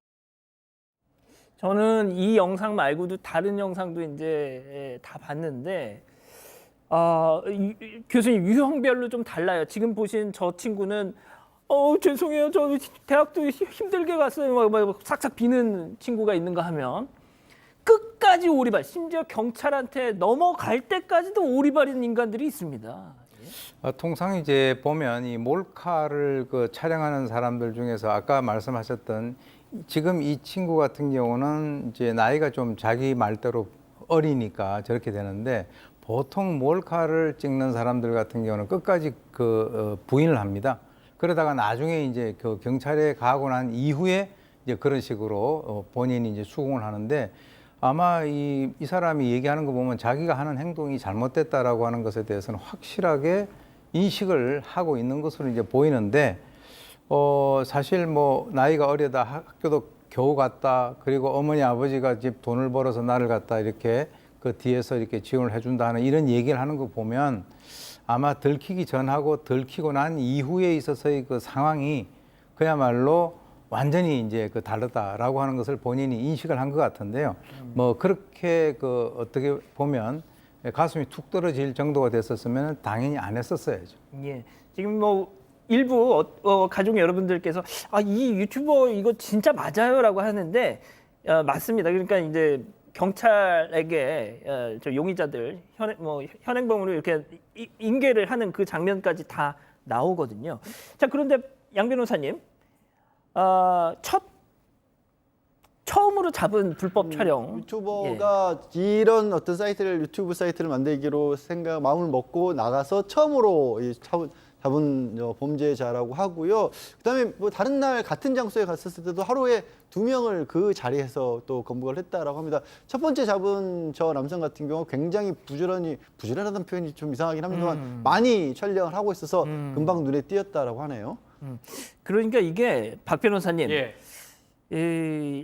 저는 이 영상 말고도 다른 영상도 이제 다 봤는데 교수님 유형별로 좀 달라요. 지금 보신 저 친구는 죄송해요. 저 대학도 힘들게 갔어요. 막 싹싹 비는 친구가 있는가 하면 끝까지 오리발, 심지어 경찰한테 넘어갈 때까지도 오리발인 인간들이 있습니다. 통상 이제 보면 이 몰카를 촬영하는 사람들 중에서 아까 말씀하셨던 지금 이 친구 같은 경우는 이제 나이가 좀 자기 말대로 어리니까 저렇게 되는데 보통 몰카를 찍는 사람들 같은 경우는 끝까지 부인을 합니다. 그러다가 나중에 이제 그 경찰에 가고 난 이후에 이제 그런 식으로 본인이 이제 수긍을 하는데 아마 이 사람이 얘기하는 거 보면 자기가 하는 행동이 잘못됐다라고 하는 것에 대해서는 확실하게 인식을 하고 있는 것으로 이제 보이는데 사실 뭐 나이가 어리다 학교도 겨우 갔다 그리고 어머니 아버지가 집 돈을 벌어서 나를 갖다 이렇게 그 뒤에서 이렇게 지원을 해준다 하는 이런 얘기를 하는 거 보면 아마 들키기 전하고 들키고 난 이후에 있어서의 그 상황이 그야말로 완전히 이제 다르다라고 하는 것을 본인이 인식을 한 것 같은데요. 뭐 그렇게 어떻게 보면 가슴이 툭 떨어질 정도가 됐었으면 당연히 안 했었어야죠. 예. 지금 뭐 일부 가족 여러분들께서 이 유튜버 이거 진짜 맞아요라고 하는데 맞습니다. 그러니까 이제 경찰에게 저 용의자들 현행범으로 이렇게 인계를 하는 그 장면까지 다 나오거든요. 자 그런데 양 변호사님 처음으로 잡은 불법 촬영 유튜버가 이런 어떤 유튜브 사이트를 만들기로 마음을 먹고 나가서 처음으로 잡은 범죄자라고 하고요. 그다음에 뭐 다른 날 같은 장소에 갔었을 때도 하루에 2명을 그 자리에서 또 검거를 했다라고 합니다. 첫 번째 잡은 저 남성 같은 경우 굉장히 부지런하다는 표현이 좀 이상하긴 합니다만 많이 촬영을 하고 있어서 금방 눈에 띄었다라고 하네요. 그러니까 이게 박 변호사님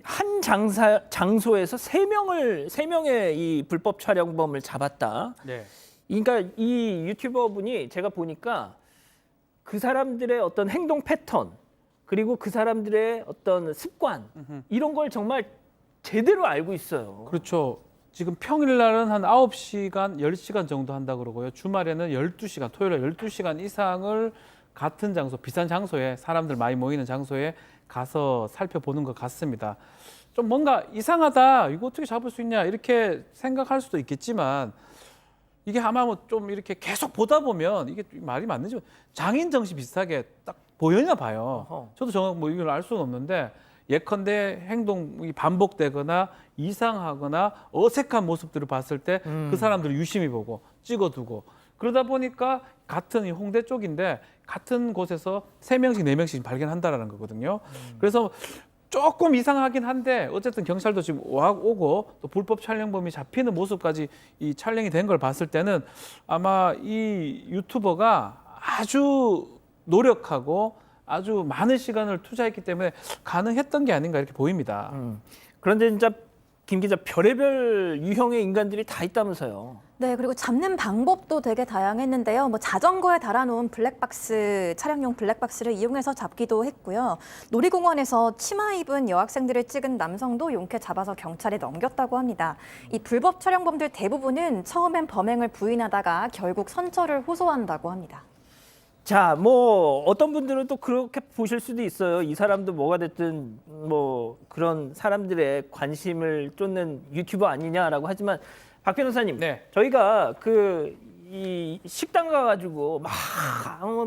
한 장소에서 세 명의 이 불법 촬영범을 잡았다. 네. 그러니까 이 유튜버 분이 제가 보니까 그 사람들의 어떤 행동 패턴 그리고 그 사람들의 어떤 습관 이런 걸 정말 제대로 알고 있어요. 그렇죠. 지금 평일날은 한 9시간, 10시간 정도 한다 그러고요. 주말에는 12시간, 토요일에 12시간 이상을 같은 장소, 비싼 장소에 사람들 많이 모이는 장소에 가서 살펴보는 것 같습니다. 좀 뭔가 이상하다, 이거 어떻게 잡을 수 있냐 이렇게 생각할 수도 있겠지만 이게 아마 뭐 좀 이렇게 계속 보다 보면 이게 말이 맞는지 장인 정신 비슷하게 딱 보여나 봐요. 저도 정확 뭐 이걸 알 수는 없는데 예컨대 행동이 반복되거나 이상하거나 어색한 모습들을 봤을 때 그 사람들을 유심히 보고 찍어두고 그러다 보니까 같은 이 홍대 쪽인데 같은 곳에서 3명씩 4명씩 발견한다라는 거거든요. 그래서 조금 이상하긴 한데 어쨌든 경찰도 지금 오고 또 불법 촬영범이 잡히는 모습까지 이 촬영이 된 걸 봤을 때는 아마 이 유튜버가 아주 노력하고 아주 많은 시간을 투자했기 때문에 가능했던 게 아닌가 이렇게 보입니다. 그런데 진짜 김 기자 별의별 유형의 인간들이 다 있다면서요. 네, 그리고 잡는 방법도 되게 다양했는데요. 뭐 자전거에 달아놓은 블랙박스, 차량용 블랙박스를 이용해서 잡기도 했고요. 놀이공원에서 치마 입은 여학생들을 찍은 남성도 용케 잡아서 경찰에 넘겼다고 합니다. 이 불법 촬영범들 대부분은 처음엔 범행을 부인하다가 결국 선처를 호소한다고 합니다. 자, 뭐 어떤 분들은 또 그렇게 보실 수도 있어요. 이 사람도 뭐가 됐든 뭐 그런 사람들의 관심을 쫓는 유튜버 아니냐라고 하지만 박 변호사님, 네. 저희가 이 식당 가가지고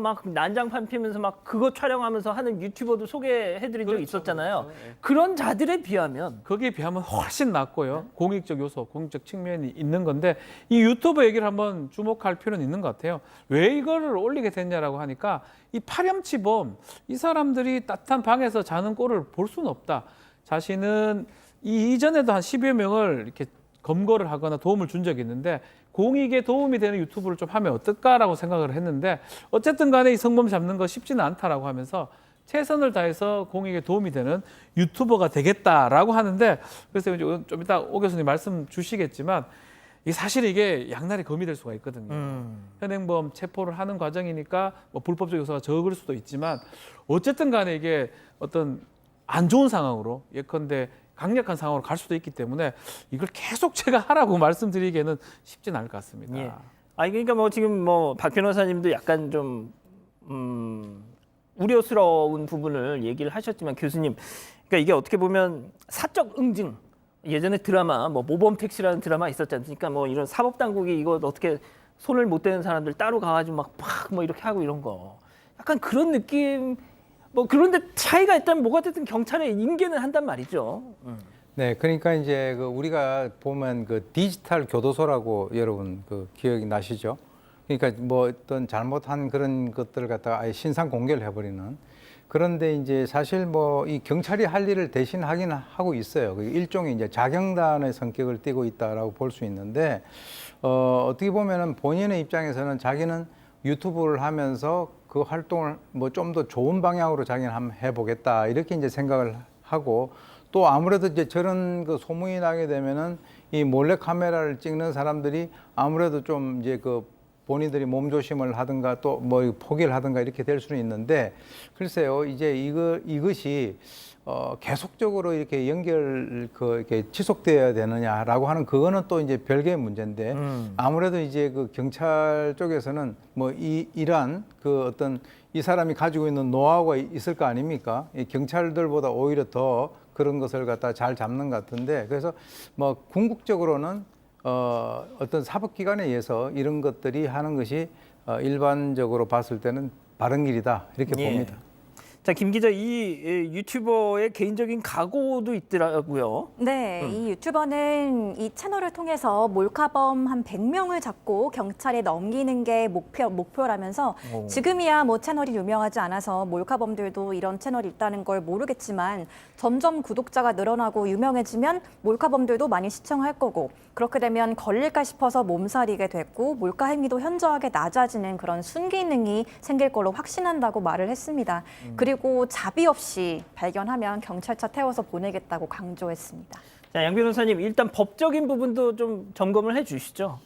막 난장판 피면서 막 그거 촬영하면서 하는 유튜버도 소개해드린 적 있었잖아요. 그런 자들에 비하면 거기에 비하면 훨씬 낫고요. 공익적 요소, 공익적 측면이 있는 건데 이 유튜브 얘기를 한번 주목할 필요는 있는 것 같아요. 왜 이거를 올리게 됐냐라고 하니까 이 파렴치범, 이 사람들이 따뜻한 방에서 자는 꼴을 볼 수는 없다. 자신은 이전에도 한 10여 명을 이렇게 검거를 하거나 도움을 준 적이 있는데 공익에 도움이 되는 유튜브를 좀 하면 어떨까라고 생각을 했는데 어쨌든 간에 이 성범 잡는 거 쉽지는 않다라고 하면서 최선을 다해서 공익에 도움이 되는 유튜버가 되겠다라고 하는데 그래서 이제 좀 이따 오 교수님 말씀 주시겠지만 사실 이게 양날의 검이 될 수가 있거든요. 현행범 체포를 하는 과정이니까 뭐 불법적 요소가 적을 수도 있지만 어쨌든 간에 이게 어떤 안 좋은 상황으로 예컨대 강력한 상황으로 갈 수도 있기 때문에 이걸 계속 제가 하라고 말씀드리기에는 쉽진 않을 것 같습니다. 예. 그러니까 뭐 지금 뭐 박 변호사님도 약간 좀 우려스러운 부분을 얘기를 하셨지만 교수님, 그러니까 이게 어떻게 보면 사적 응징. 예전에 드라마 뭐 모범 택시라는 드라마 있었지 않습니까? 뭐 이런 사법 당국이 이거 어떻게 손을 못 대는 사람들 따로 가가지고 막 뭐 이렇게 하고 이런 거. 약간 그런 느낌. 뭐 그런데 차이가 있다면 뭐가 됐든 경찰에 인계는 한단 말이죠. 네, 그러니까 이제 우리가 보면 디지털 교도소라고 여러분 기억이 나시죠? 그러니까 뭐 어떤 잘못한 그런 것들을 갖다가 아예 신상 공개를 해버리는. 그런데 이제 사실 뭐 이 경찰이 할 일을 대신 하긴 하고 있어요. 일종의 이제 자경단의 성격을 띠고 있다라고 볼 수 있는데 어떻게 보면은 본인의 입장에서는 자기는 유튜브를 하면서 그 활동을 뭐 좀 더 좋은 방향으로 자기는 한번 해보겠다 이렇게 이제 생각을 하고 또 아무래도 이제 저런 소문이 나게 되면은 이 몰래 카메라를 찍는 사람들이 아무래도 좀 이제 본인들이 몸조심을 하든가 또 뭐 포기를 하든가 이렇게 될 수는 있는데 글쎄요 이제 이것이 계속적으로 이렇게 이렇게 지속되어야 되느냐라고 하는 그거는 또 이제 별개의 문제인데 아무래도 이제 경찰 쪽에서는 뭐 이러한 어떤 이 사람이 가지고 있는 노하우가 있을 거 아닙니까? 이 경찰들보다 오히려 더 그런 것을 갖다 잘 잡는 것 같은데 그래서 뭐 궁극적으로는 어떤 사법기관에 의해서 이런 것들이 하는 것이 일반적으로 봤을 때는 바른 길이다 이렇게 봅니다. 자, 김 기자, 이 유튜버의 개인적인 각오도 있더라고요. 네, 이 유튜버는 이 채널을 통해서 몰카범 한 100명을 잡고 경찰에 넘기는 게 목표라면서 지금이야 뭐 채널이 유명하지 않아서 몰카범들도 이런 채널이 있다는 걸 모르겠지만 점점 구독자가 늘어나고 유명해지면 몰카범들도 많이 시청할 거고 그렇게 되면 걸릴까 싶어서 몸살이게 됐고 몰카 행위도 현저하게 낮아지는 그런 순기능이 생길 걸로 확신한다고 말을 했습니다. 그리고 자비 없이 발견하면 경찰차 태워서 보내겠다고 강조했습니다. 자, 양 변호사님, 일단 법적인 부분도 좀 점검을 해 주시죠.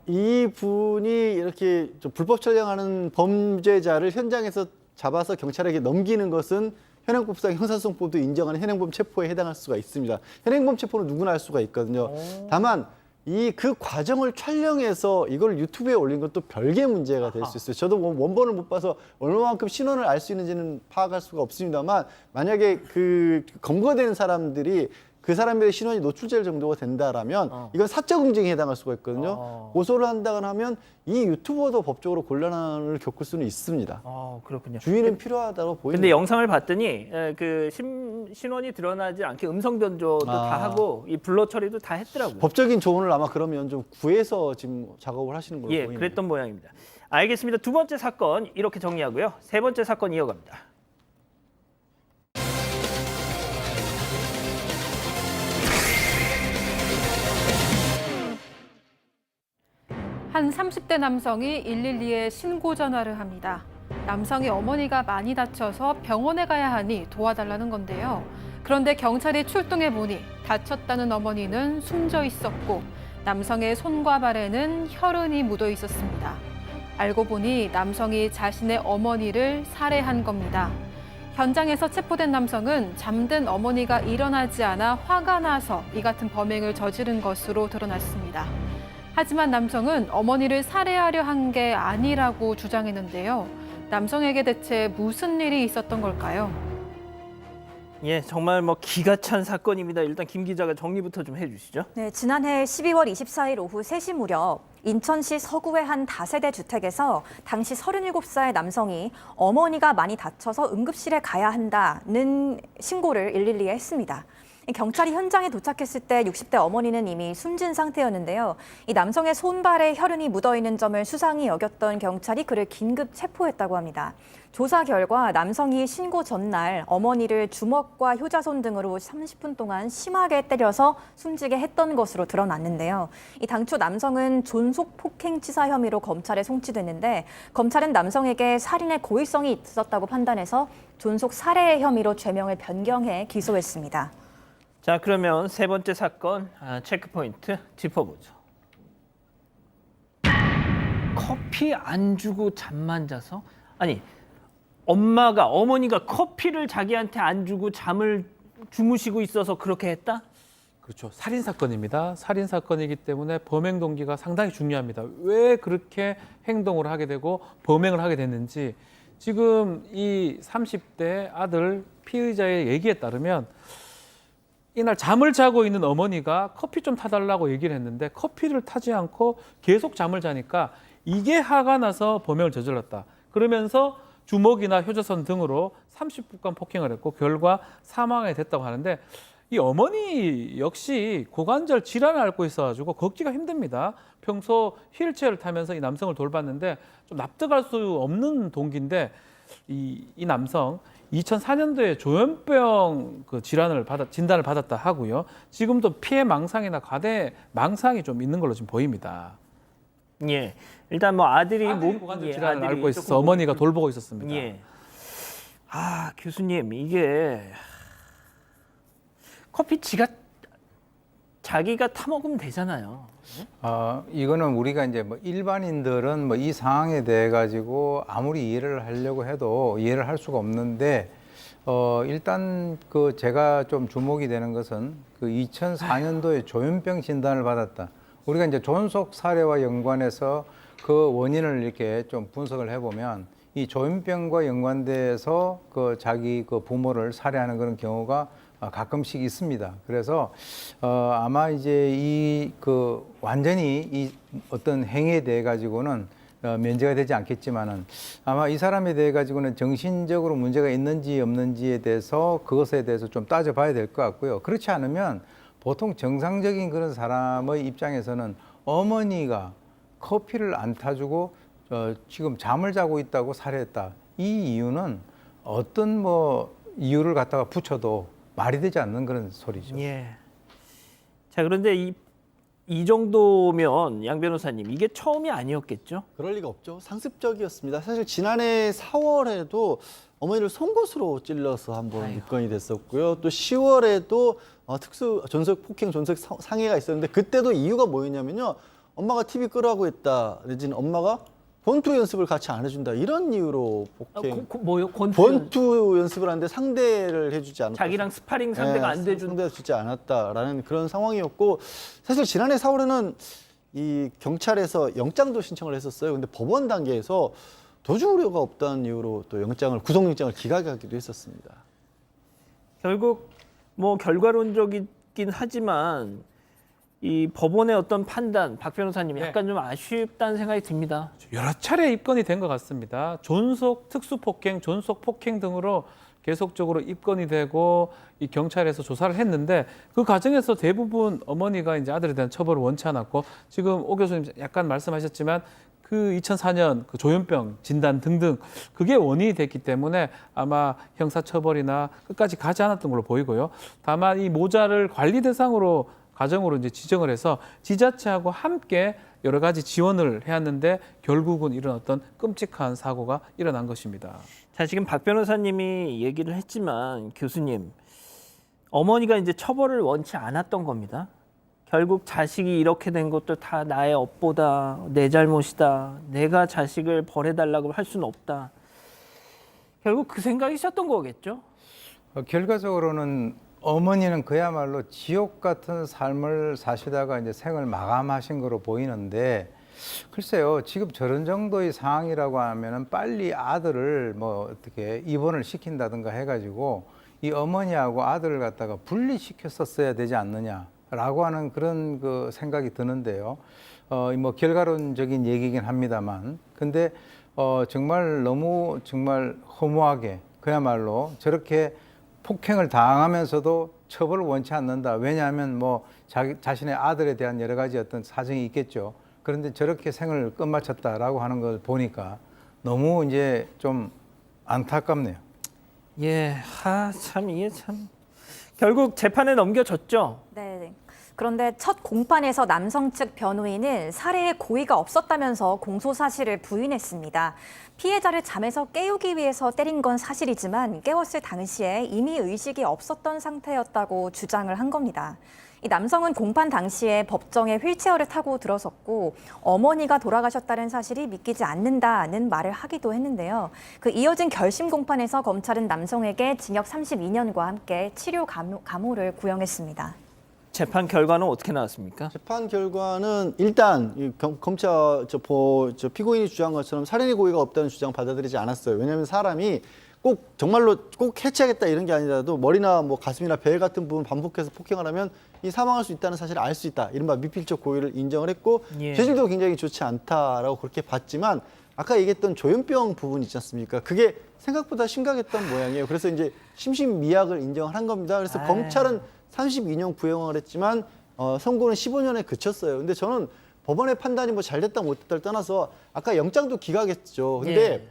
이 분이 이렇게 좀 불법 촬영하는 범죄자를 현장에서 잡아서 경찰에게 넘기는 것은 현행법상 형사소송법도 인정하는 현행범 체포에 해당할 수가 있습니다. 현행범 체포는 누구나 할 수가 있거든요. 다만 그 과정을 촬영해서 이걸 유튜브에 올린 것도 별개의 문제가 될 수 있어요. 저도 원본을 못 봐서 얼마만큼 신원을 알 수 있는지는 파악할 수가 없습니다만 만약에 검거된 사람들이 그 사람의 신원이 노출될 정도가 된다라면 이건 사적 응징에 해당할 수가 있거든요. 고소를 한다거나 하면 이 유튜버도 법적으로 곤란을 겪을 수는 있습니다. 그렇군요. 주의는 필요하다고 보입니다. 근데 영상을 봤더니 신원이 드러나지 않게 음성 변조도 다 하고 이 블러 처리도 다 했더라고요. 법적인 조언을 아마 그러면 좀 구해서 지금 작업을 하시는 걸로 보입니다. 그랬던 모양입니다. 알겠습니다. 두 번째 사건 이렇게 정리하고요. 세 번째 사건 이어갑니다. 한 30대 남성이 112에 신고 전화를 합니다. 남성의 어머니가 많이 다쳐서 병원에 가야 하니 도와달라는 건데요. 그런데 경찰이 출동해 보니 다쳤다는 어머니는 숨져 있었고 남성의 손과 발에는 혈흔이 묻어 있었습니다. 알고 보니 남성이 자신의 어머니를 살해한 겁니다. 현장에서 체포된 남성은 잠든 어머니가 일어나지 않아 화가 나서 이 같은 범행을 저지른 것으로 드러났습니다. 하지만 남성은 어머니를 살해하려 한 게 아니라고 주장했는데요. 남성에게 대체 무슨 일이 있었던 걸까요? 예, 정말 뭐 기가 찬 사건입니다. 일단 김 기자가 정리부터 좀 해주시죠. 네, 지난해 12월 24일 오후 3시 무렵 인천시 서구의 한 다세대 주택에서 당시 37살 남성이 어머니가 많이 다쳐서 응급실에 가야 한다는 신고를 112에 했습니다. 경찰이 현장에 도착했을 때 60대 어머니는 이미 숨진 상태였는데요. 이 남성의 손발에 혈흔이 묻어있는 점을 수상히 여겼던 경찰이 그를 긴급 체포했다고 합니다. 조사 결과 남성이 신고 전날 어머니를 주먹과 효자손 등으로 30분 동안 심하게 때려서 숨지게 했던 것으로 드러났는데요. 이 당초 남성은 존속폭행치사 혐의로 검찰에 송치됐는데 검찰은 남성에게 살인의 고의성이 있었다고 판단해서 존속살해 혐의로 죄명을 변경해 기소했습니다. 자, 그러면 세 번째 사건 체크포인트 짚어보죠. 커피 안 주고 잠만 자서? 아니, 어머니가 커피를 자기한테 안 주고 잠을 주무시고 있어서 그렇게 했다? 그렇죠. 살인 사건입니다. 살인 사건이기 때문에 범행 동기가 상당히 중요합니다. 왜 그렇게 행동을 하게 되고 범행을 하게 됐는지 지금 이 30대 아들 피의자의 얘기에 따르면 이날 잠을 자고 있는 어머니가 커피 좀 타달라고 얘기를 했는데 커피를 타지 않고 계속 잠을 자니까 이게 화가 나서 범행을 저질렀다. 그러면서 주먹이나 효자손 등으로 30분간 폭행을 했고 결과 사망하게 됐다고 하는데 이 어머니 역시 고관절 질환을 앓고 있어가지고 걷기가 힘듭니다. 평소 휠체어를 타면서 이 남성을 돌봤는데 좀 납득할 수 없는 동기인데 이 남성 2004년도에 조현병 진단을 받았다 하고요. 지금도 피해 망상이나 과대 망상이 좀 있는 걸로 지금 보입니다. 예, 일단 뭐 아들이 고관절 질환을 앓고 있어서 어머니가 돌보고 있었습니다. 예. 아, 교수님, 이게 커피 자기가 타 먹으면 되잖아요. 이거는 우리가 이제 뭐 일반인들은 뭐 이 상황에 대해 가지고 아무리 이해를 하려고 해도 이해를 할 수가 없는데 일단 그 제가 좀 주목이 되는 것은 그 2004년도에 조현병 진단을 받았다. 우리가 이제 존속 살해와 연관해서 그 원인을 이렇게 좀 분석을 해보면 이 조현병과 연관돼서 그 자기 그 부모를 살해하는 그런 경우가 가끔씩 있습니다. 그래서 아마 이제 이 그 완전히 이 어떤 행위에 대해 가지고는 면제가 되지 않겠지만은 아마 이 사람에 대해 가지고는 정신적으로 문제가 있는지 없는지에 대해서 그것에 대해서 좀 따져봐야 될 것 같고요. 그렇지 않으면 보통 정상적인 그런 사람의 입장에서는 어머니가 커피를 안 타주고 지금 잠을 자고 있다고 살해했다. 이 이유는 어떤 뭐 이유를 갖다가 붙여도 말이 되지 않는 그런 소리죠. 예. 자, 그런데 이 정도면 양 변호사님 이게 처음이 아니었겠죠? 그럴 리가 없죠. 상습적이었습니다. 사실 지난해 4월에도 어머니를 송곳으로 찔러서 한번 입건이 됐었고요. 또 10월에도 특수 존속 폭행 존속 상해가 있었는데 그때도 이유가 뭐였냐면요. 엄마가 TV 끄라고 했다. 내지는 엄마가 권투 연습을 같이 안 해준다. 이런 이유로 폭행. 뭐요? 권투 연습을 하는데 상대를 해주지 않았다. 자기랑 스파링 상대가 안 돼준. 상대가 주지 않았다라는 그런 상황이었고 사실 지난해 4월에는 이 경찰에서 영장도 신청을 했었어요. 근데 법원 단계에서 도주 우려가 없다는 이유로 또 구속영장을 기각하기도 했었습니다. 결국 뭐 결과론적이긴 하지만 이 법원의 어떤 판단, 박 변호사님 약간 좀 아쉽다는 생각이 듭니다. 여러 차례 입건이 된 것 같습니다. 존속 특수폭행, 존속 폭행 등으로 계속적으로 입건이 되고 이 경찰에서 조사를 했는데 그 과정에서 대부분 어머니가 이제 아들에 대한 처벌을 원치 않았고 지금 오 교수님 약간 말씀하셨지만 그 2004년 그 조현병 진단 등등 그게 원인이 됐기 때문에 아마 형사처벌이나 끝까지 가지 않았던 걸로 보이고요. 다만 이 모자를 관리 대상으로 가정으로 이제 지정을 해서 지자체하고 함께 여러 가지 지원을 해왔는데 결국은 이런 어떤 끔찍한 사고가 일어난 것입니다. 자, 지금 박 변호사님이 얘기를 했지만 교수님, 어머니가 이제 처벌을 원치 않았던 겁니다. 결국 자식이 이렇게 된 것도 다 나의 업보다, 내 잘못이다. 내가 자식을 벌해달라고 할 수는 없다. 결국 그 생각이셨던 거겠죠? 결과적으로는 어머니는 그야말로 지옥 같은 삶을 사시다가 이제 생을 마감하신 거로 보이는데, 글쎄요, 지금 저런 정도의 상황이라고 하면은 빨리 아들을 뭐 어떻게 입원을 시킨다든가 해가지고 이 어머니하고 아들을 갖다가 분리시켰었어야 되지 않느냐라고 하는 그런 그 생각이 드는데요. 뭐 결과론적인 얘기긴 합니다만, 근데 정말 너무 정말 허무하게 그야말로 저렇게 폭행을 당하면서도 처벌을 원치 않는다. 왜냐하면 뭐 자신의 아들에 대한 여러 가지 어떤 사정이 있겠죠. 그런데 저렇게 생을 끝마쳤다라고 하는 걸 보니까 너무 이제 좀 안타깝네요. 예, 참 이게 참 결국 재판에 넘겨졌죠. 네. 그런데 첫 공판에서 남성 측 변호인은 살해의 고의가 없었다면서 공소 사실을 부인했습니다. 피해자를 잠에서 깨우기 위해서 때린 건 사실이지만 깨웠을 당시에 이미 의식이 없었던 상태였다고 주장을 한 겁니다. 이 남성은 공판 당시에 법정에 휠체어를 타고 들어섰고 어머니가 돌아가셨다는 사실이 믿기지 않는다는 말을 하기도 했는데요. 그 이어진 결심 공판에서 검찰은 남성에게 징역 32년과 함께 치료 감호를 구형했습니다. 재판 결과는 어떻게 나왔습니까? 재판 결과는 일단 검찰 피고인이 주장한 것처럼 살인의 고의가 없다는 주장 받아들이지 않았어요. 왜냐하면 사람이 꼭 정말로 꼭 해치하겠다 이런 게 아니라도 머리나 뭐 가슴이나 배 같은 부분 반복해서 폭행을 하면 이 사망할 수 있다는 사실을 알 수 있다. 이른바 미필적 고의를 인정을 했고 예. 죄질도 굉장히 좋지 않다라고 그렇게 봤지만 아까 얘기했던 조현병 부분 있지 않습니까? 그게 생각보다 심각했던 모양이에요. 그래서 이제 심신미약을 인정을 한 겁니다. 그래서 검찰은 32년 구형을 했지만 선고는 15년에 그쳤어요. 근데 저는 법원의 판단이 뭐 잘됐다 못됐다를 떠나서 아까 영장도 기각했죠. 근데 예.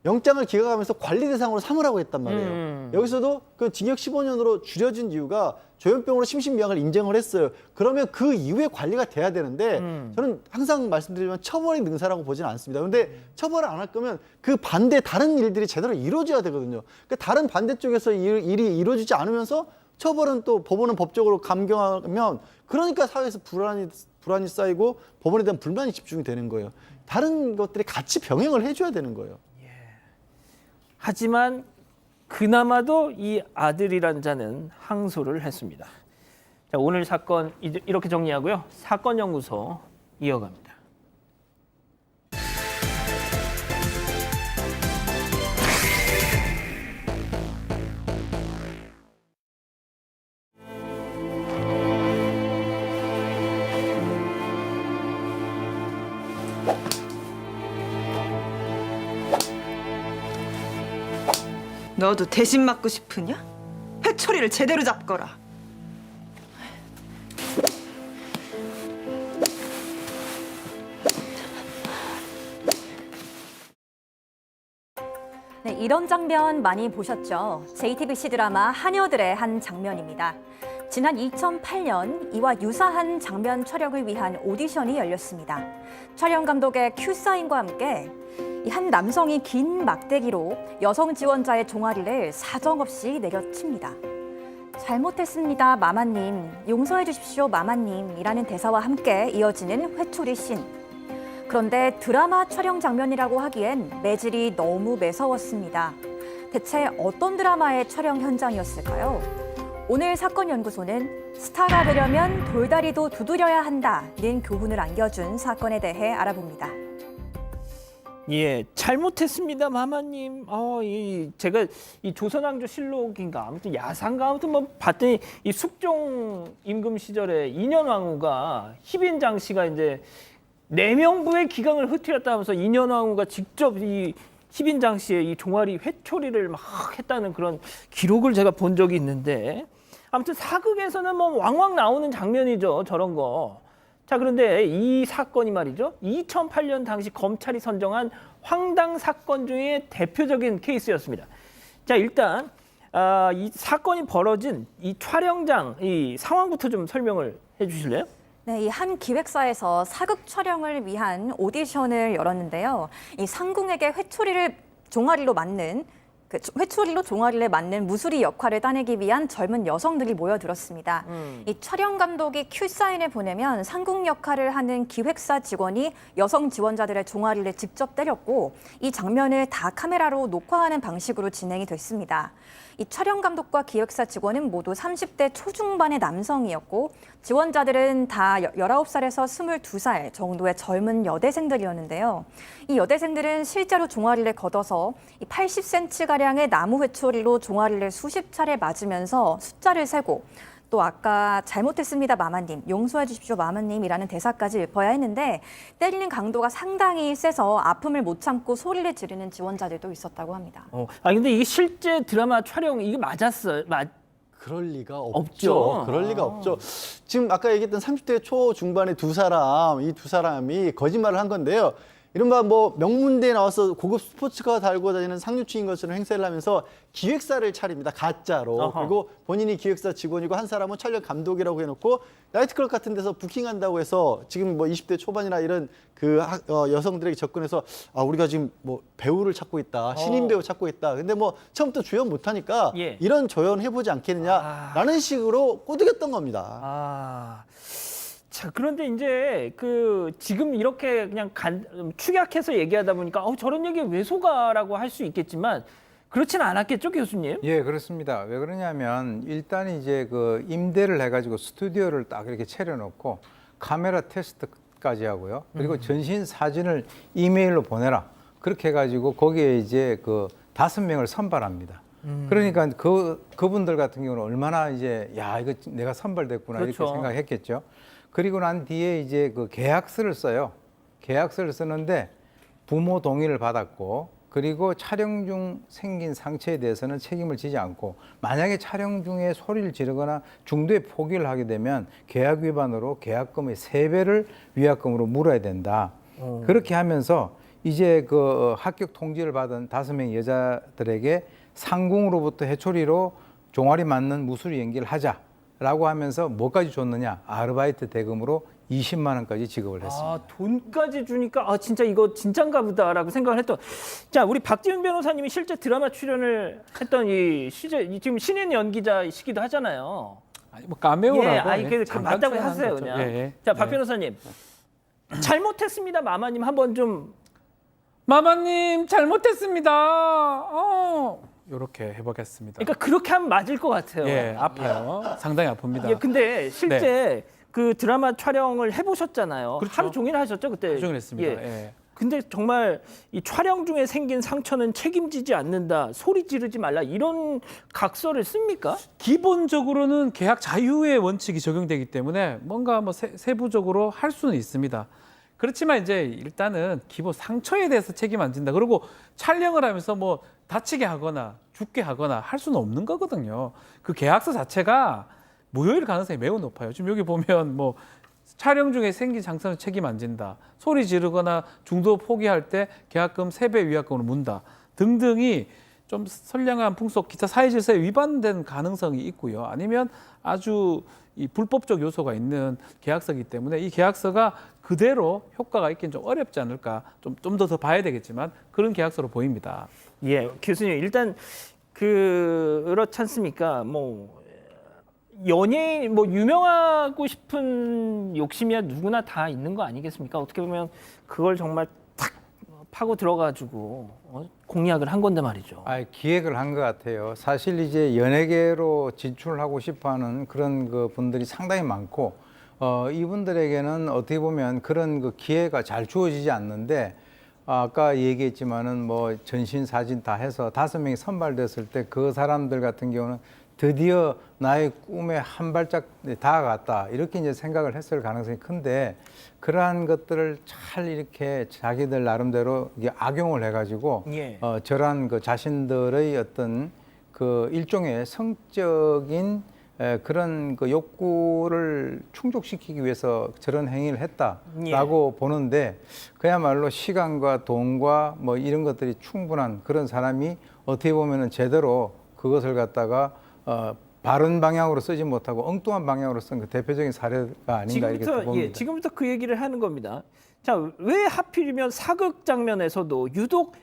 영장을 기각하면서 관리 대상으로 삼으라고 했단 말이에요. 여기서도 그 징역 15년으로 줄여진 이유가 조현병으로 심신미약을 인정을 했어요. 그러면 그 이후에 관리가 돼야 되는데 저는 항상 말씀드리지만 처벌이 능사라고 보지는 않습니다. 그런데 처벌을 안 할 거면 그 반대 다른 일들이 제대로 이루어져야 되거든요. 그러니까 다른 반대쪽에서 일이 이루어지지 않으면서 처벌은 또 법원은 법적으로 감경하면 그러니까 사회에서 불안이 쌓이고 법원에 대한 불만이 집중이 되는 거예요. 다른 것들이 같이 병행을 해줘야 되는 거예요. 하지만 그나마도 이 아들이란 자는 항소를 했습니다. 자, 오늘 사건 이렇게 정리하고요. 사건 연구소 이어갑니다. 너도 대신 맞고 싶으냐? 회초리를 제대로 잡거라. 네, 이런 장면 많이 보셨죠? JTBC 드라마 하녀들의 한 장면입니다. 지난 2008년 이와 유사한 장면 촬영을 위한 오디션이 열렸습니다. 촬영 감독의 큐사인과 함께 한 남성이 긴 막대기로 여성 지원자의 종아리를 사정없이 내려칩니다. 잘못했습니다, 마마님. 용서해 주십시오, 마마님이라는 대사와 함께 이어지는 회초리 씬. 그런데 드라마 촬영 장면이라고 하기엔 매질이 너무 매서웠습니다. 대체 어떤 드라마의 촬영 현장이었을까요? 오늘 사건 연구소는 스타가 되려면 돌다리도 두드려야 한다는 교훈을 안겨준 사건에 대해 알아봅니다. 예, 잘못했습니다, 마마님. 제가 이 조선왕조 실록인가 아무튼 야상가 아무튼 뭐 봤더니 이 숙종 임금 시절에 인현왕후가 희빈장 씨가 이제 내명부의 기강을 흐트렸다면서 인현왕후가 직접 이 희빈장 씨의 이 종아리 회초리를 막 했다는 그런 기록을 제가 본 적이 있는데 아무튼 사극에서는 뭐 왕왕 나오는 장면이죠, 저런 거. 자, 그런데 이 사건이 말이죠. 2008년 당시 검찰이 선정한 황당 사건 중에 대표적인 케이스였습니다. 자, 일단 이 사건이 벌어진 이 촬영장 이 상황부터 좀 설명을 해주실래요? 네, 이 한 기획사에서 사극 촬영을 위한 오디션을 열었는데요. 이 상궁에게 회초리로 종아리를 맞는 무수리 역할을 따내기 위한 젊은 여성들이 모여들었습니다. 이 촬영 감독이 큐사인을 보내면 상궁 역할을 하는 기획사 직원이 여성 지원자들의 종아리를 직접 때렸고 이 장면을 다 카메라로 녹화하는 방식으로 진행이 됐습니다. 이 촬영 감독과 기획사 직원은 모두 30대 초중반의 남성이었고 지원자들은 다 19살에서 22살 정도의 젊은 여대생들이었는데요. 이 여대생들은 실제로 종아리를 걷어서 80cm가량의 나무 회초리로 종아리를 수십 차례 맞으면서 숫자를 세고 또 아까 잘못했습니다 마마님, 용서해 주십시오 마마님이라는 대사까지 읊어야 했는데 때리는 강도가 상당히 세서 아픔을 못 참고 소리를 지르는 지원자들도 있었다고 합니다. 근데 이게 실제 드라마 촬영 이게 맞았어요? 그럴 리가 없죠. 없죠. 그럴 리가 없죠. 지금 아까 얘기했던 30대 초중반의 이 두 사람이 거짓말을 한 건데요. 이른바 뭐 명문대에 나와서 고급 스포츠카 달고 다니는 상류층인 것처럼 행세를 하면서 기획사를 차립니다. 가짜로. 그리고 본인이 기획사 직원이고 한 사람은 촬영 감독이라고 해놓고 나이트클럽 같은 데서 부킹한다고 해서 지금 뭐 20대 초반이나 이런 여성들에게 접근해서 우리가 지금 뭐 배우를 찾고 있다. 신인 배우 찾고 있다. 근데 뭐 처음부터 조연 못하니까 이런 조연 해보지 않겠느냐라는 식으로 꼬드겼던 겁니다. 자, 그런데 이제 지금 이렇게 그냥 축약해서 얘기하다 보니까 저런 얘기 왜 속아라고 할 수 있겠지만 그렇진 않았겠죠, 교수님? 예, 그렇습니다. 왜 그러냐면 일단 이제 그 임대를 해가지고 스튜디오를 딱 이렇게 차려놓고 카메라 테스트까지 하고요. 그리고 전신 사진을 이메일로 보내라. 그렇게 해가지고 거기에 이제 그 5명을 선발합니다. 그러니까 그분들 같은 경우는 얼마나 이제 이거 내가 선발됐구나 그렇죠. 이렇게 생각했겠죠. 그리고 난 뒤에 이제 그 계약서를 써요. 계약서를 쓰는데 부모 동의를 받았고 그리고 촬영 중 생긴 상처에 대해서는 책임을 지지 않고 만약에 촬영 중에 소리를 지르거나 중도에 포기를 하게 되면 계약 위반으로 계약금의 3배를 위약금으로 물어야 된다. 그렇게 하면서 이제 그 합격 통지를 받은 5명의 여자들에게 상궁으로부터 해초리로 종아리 맞는 무수리 연기를 하자라고 하면서 뭐까지 줬느냐? 아르바이트 대금으로 20만 원까지 지급을 했습니다. 돈까지 주니까 진짜 이거 진짠가 보다라고 생각을 했던. 자, 우리 박지훈 변호사님이 실제 드라마 출연을 했던 지금 신인 연기자이시기도 하잖아요. 아니 뭐 까메오라고. 맞다고 하세요, 그냥. 자, 박 변호사님. 잘못했습니다, 마마님 한번 좀. 마마님 잘못했습니다. 이렇게 해보겠습니다. 그러니까 그렇게 하면 맞을 것 같아요. 예, 아파요. 상당히 아픕니다. 근데 실제 그 드라마 촬영을 해보셨잖아요. 그렇죠. 하루 종일 하셨죠, 그때? 하루 종일 했습니다. 예. 근데 정말 이 촬영 중에 생긴 상처는 책임지지 않는다, 소리 지르지 말라 이런 각서를 씁니까? 기본적으로는 계약 자유의 원칙이 적용되기 때문에 뭔가 뭐 세부적으로 할 수는 있습니다. 그렇지만 이제 일단은 기본 상처에 대해서 책임 안 진다. 그리고 촬영을 하면서 뭐 다치게 하거나 죽게 하거나 할 수는 없는 거거든요. 그 계약서 자체가 무효일 가능성이 매우 높아요. 지금 여기 보면 뭐 촬영 중에 생긴 상처는 책임 안 진다. 소리 지르거나 중도 포기할 때 계약금 3배 위약금으로 문다. 등등이 좀 선량한 풍속 기타 사회질서에 위반된 가능성이 있고요. 아니면 아주 이 불법적 요소가 있는 계약서이기 때문에 이 계약서가 그대로 효과가 있긴 좀 어렵지 않을까. 좀 더 봐야 되겠지만 그런 계약서로 보입니다. 예, 교수님 일단 그렇지 않습니까? 뭐 연예인 뭐 유명하고 싶은 욕심이야 누구나 다 있는 거 아니겠습니까? 어떻게 보면 그걸 정말 탁 파고 들어가지고 공약을 한 건데 말이죠. 기획을 한 것 같아요. 사실 이제 연예계로 진출하고 싶어하는 그런 그 분들이 상당히 많고 이분들에게는 어떻게 보면 그런 그 기회가 잘 주어지지 않는데 아까 얘기했지만은 뭐 전신 사진 다 해서 5명이 선발됐을 때 그 사람들 같은 경우는 드디어 나의 꿈에 한 발짝 다가갔다 이렇게 이제 생각을 했을 가능성이 큰데 그러한 것들을 잘 이렇게 자기들 나름대로 이게 악용을 해가지고 저러한 그 자신들의 어떤 그 일종의 성적인 그런 그 욕구를 충족시키기 위해서 저런 행위를 했다라고 보는데 그야말로 시간과 돈과 뭐 이런 것들이 충분한 그런 사람이 어떻게 보면은 제대로 그것을 갖다가 바른 방향으로 쓰지 못하고 엉뚱한 방향으로 쓴 그 대표적인 사례가 아닌가 이렇게 봅니다. 지금부터 그 얘기를 하는 겁니다. 자, 왜 하필이면 사극 장면에서도 유독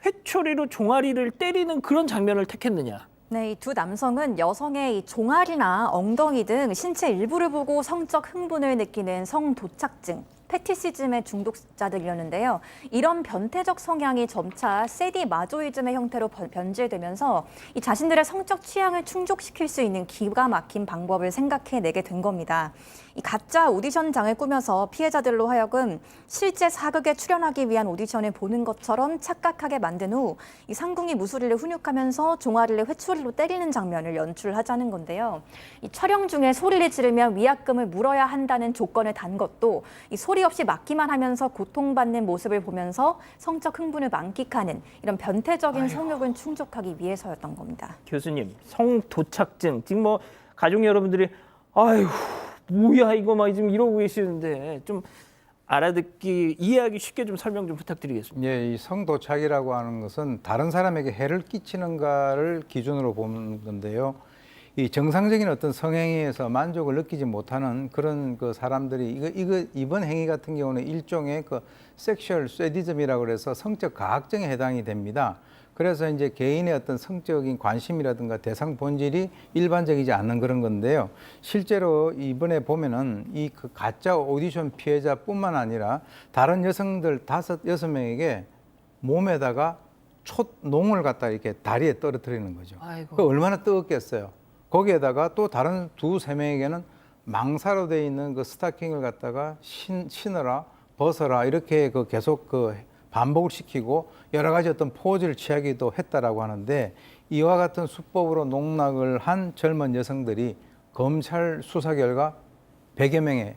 회초리로 종아리를 때리는 그런 장면을 택했느냐? 네, 이 두 남성은 여성의 이 종아리나 엉덩이 등 신체 일부를 보고 성적 흥분을 느끼는 성도착증, 패티시즘의 중독자들이었는데요. 이런 변태적 성향이 점차 세디마조이즘의 형태로 변질되면서 이 자신들의 성적 취향을 충족시킬 수 있는 기가 막힌 방법을 생각해내게 된 겁니다. 이 가짜 오디션장을 꾸며서 피해자들로 하여금 실제 사극에 출연하기 위한 오디션을 보는 것처럼 착각하게 만든 후 이 상궁이 무수리를 훈육하면서 종아리를 회초리로 때리는 장면을 연출하자는 건데요. 이 촬영 중에 소리를 지르면 위약금을 물어야 한다는 조건을 단 것도 이 소리 없이 막기만 하면서 고통받는 모습을 보면서 성적 흥분을 만끽하는 이런 변태적인 성욕을 충족하기 위해서였던 겁니다. 교수님, 성도착증 지금 뭐 가족 여러분들이 아유 뭐야 이거 막 지금 이러고 계시는데 좀 알아듣기 이해하기 쉽게 좀 설명 좀 부탁드리겠습니다. 예, 이 성도착이라고 하는 것은 다른 사람에게 해를 끼치는가를 기준으로 보는 건데요. 이 정상적인 어떤 성행위에서 만족을 느끼지 못하는 그런 그 사람들이 이번 행위 같은 경우는 일종의 그 섹슈얼 쇠디즘이라고 그래서 성적 가학증에 해당이 됩니다. 그래서 이제 개인의 어떤 성적인 관심이라든가 대상 본질이 일반적이지 않는 그런 건데요. 실제로 이번에 보면은 이 그 가짜 오디션 피해자뿐만 아니라 다른 여성들 5-6명에게 몸에다가 촛농을 갖다 이렇게 다리에 떨어뜨리는 거죠. 그 얼마나 뜨겁겠어요. 거기에다가 또 다른 2-3명에게는 망사로 돼 있는 그 스타킹을 갖다가 신어라, 벗어라 이렇게 그 계속 그 반복을 시키고 여러 가지 어떤 포즈를 취하기도 했다라고 하는데 이와 같은 수법으로 농락을 한 젊은 여성들이 검찰 수사 결과 100여 명에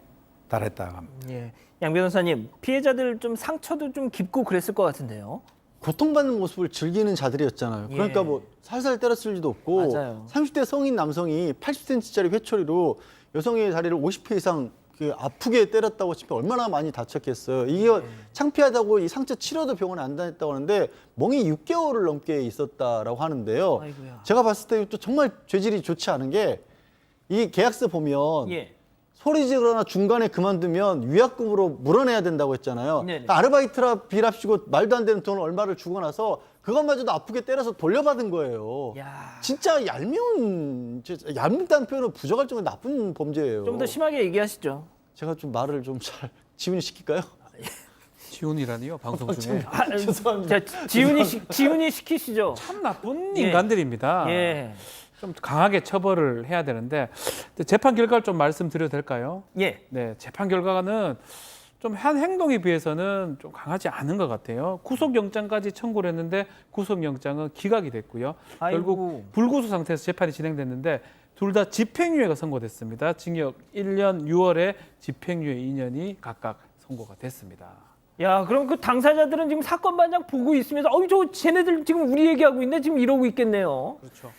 달했다고 합니다. 예, 양 변호사님 피해자들 좀 상처도 좀 깊고 그랬을 것 같은데요. 고통받는 모습을 즐기는 자들이었잖아요. 그러니까 예. 뭐 살살 때렸을 리도 없고 맞아요. 30대 성인 남성이 80cm짜리 회초리로 여성의 다리를 50회 이상 그 아프게 때렸다고 치면 얼마나 많이 다쳤겠어요. 이게 창피하다고 이 상처 치료도 병원에 안 다녔다고 하는데 멍이 6개월을 넘게 있었다라고 하는데요. 아이고야. 제가 봤을 때 또 정말 죄질이 좋지 않은 게 이 계약서 보면 예. 소리 지르거나 중간에 그만두면 위약금으로 물어내야 된다고 했잖아요. 네네. 아르바이트라 비랍시고 말도 안 되는 돈을 얼마를 주고 나서 그것마저도 아프게 때려서 돌려받은 거예요. 야. 진짜 얄밉다는 표현은 부족할 정도로 나쁜 범죄예요. 좀 더 심하게 얘기하시죠. 제가 좀 말을 좀 잘 지훈시킬까요? 지훈이라니요 방송 중에 죄송합니다. 자, 지훈이 시키시죠. 참 나쁜 예. 인간들입니다. 예. 좀 강하게 처벌을 해야 되는데 재판 결과를 좀 말씀드려도 될까요? 예. 네, 재판 결과는 좀 한 행동에 비해서는 좀 강하지 않은 것 같아요. 구속영장까지 청구를 했는데 구속영장은 기각이 됐고요. 아이고. 결국 불구속 상태에서 재판이 진행됐는데 둘 다 집행유예가 선고됐습니다. 징역 1년 6월에 집행유예 2년이 각각 선고가 됐습니다. 야, 그럼 그 당사자들은 지금 사건 반장 보고 있으면서 저 쟤네들 지금 우리 얘기하고 있네 지금 이러고 있겠네요. 그렇죠.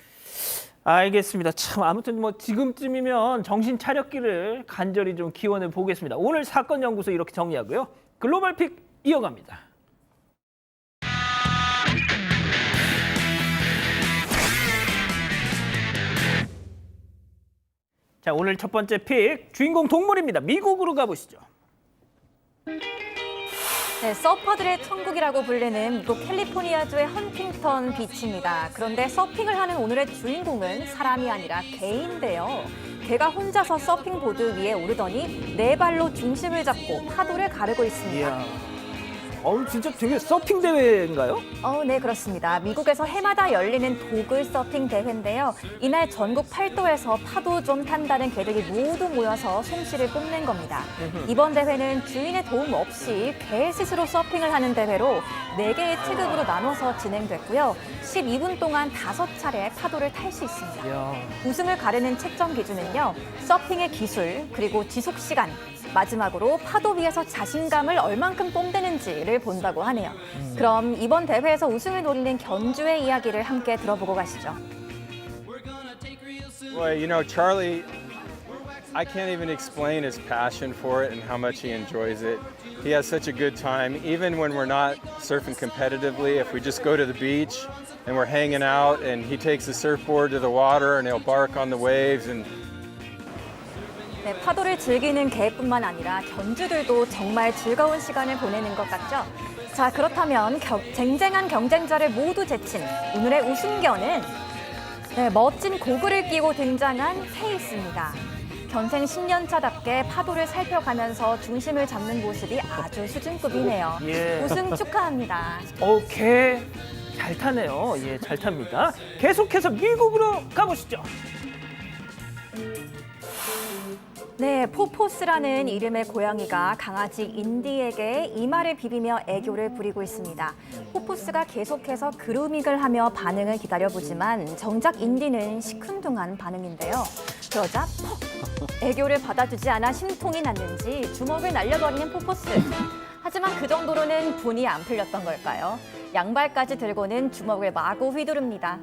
알겠습니다. 참 아무튼 뭐 지금쯤이면 정신 차렸기를 간절히 좀 기원해 보겠습니다. 오늘 사건 연구소 이렇게 정리하고요. 글로벌픽 이어갑니다. 자, 오늘 첫 번째 픽 주인공 동물입니다. 미국으로 가보시죠. 네, 서퍼들의 천국이라고 불리는 미국 캘리포니아주의 헌팅턴 비치입니다. 그런데 서핑을 하는 오늘의 주인공은 사람이 아니라 개인데요. 개가 혼자서 서핑보드 위에 오르더니 네 발로 중심을 잡고 파도를 가르고 있습니다. 이야. 진짜 되게 서핑 대회인가요? 네, 그렇습니다. 미국에서 해마다 열리는 도글 서핑 대회인데요. 이날 전국 8도에서 파도 좀 탄다는 개들이 모두 모여서 솜씨를 뽐낸 겁니다. 이번 대회는 주인의 도움 없이 개 스스로 서핑을 하는 대회로 4개의 체급으로 나눠서 진행됐고요. 12분 동안 5차례 파도를 탈 수 있습니다. 이야. 우승을 가르는 채점 기준은요. 서핑의 기술, 그리고 지속 시간, 마지막으로 파도 위에서 자신감을 얼만큼 뽐내는지를 본다고 하네요. 그럼 이번 대회에서 우승을 노리는 견주의 이야기를 함께 들어보고 가시죠. Well, you know, Charlie I can't even explain his passion for it and how much he enjoys it. He has such a good time, even when we're not surfing competitively. If we just go to the beach and we're hanging out, and he takes the surfboard to the water and he'll bark on the waves and 네, 파도를 즐기는 개뿐만 아니라 견주들도 정말 즐거운 시간을 보내는 것 같죠? 자, 그렇다면 쟁쟁한 경쟁자를 모두 제친 오늘의 우승견은 멋진 고글을 끼고 등장한 페이스입니다. 견생 10년차답게 파도를 살펴가면서 중심을 잡는 모습이 아주 수준급이네요. 예. 우승 축하합니다. 개 잘 타네요. 예, 잘 탑니다. 계속해서 미국으로 가보시죠. 네, 포포스라는 이름의 고양이가 강아지 인디에게 이마를 비비며 애교를 부리고 있습니다. 포포스가 계속해서 그루밍을 하며 반응을 기다려보지만 정작 인디는 시큰둥한 반응인데요. 그러자 퍽! 애교를 받아주지 않아 심통이 났는지 주먹을 날려버리는 포포스. 하지만 그 정도로는 분이 안 풀렸던 걸까요? 양발까지 들고는 주먹을 마구 휘두릅니다.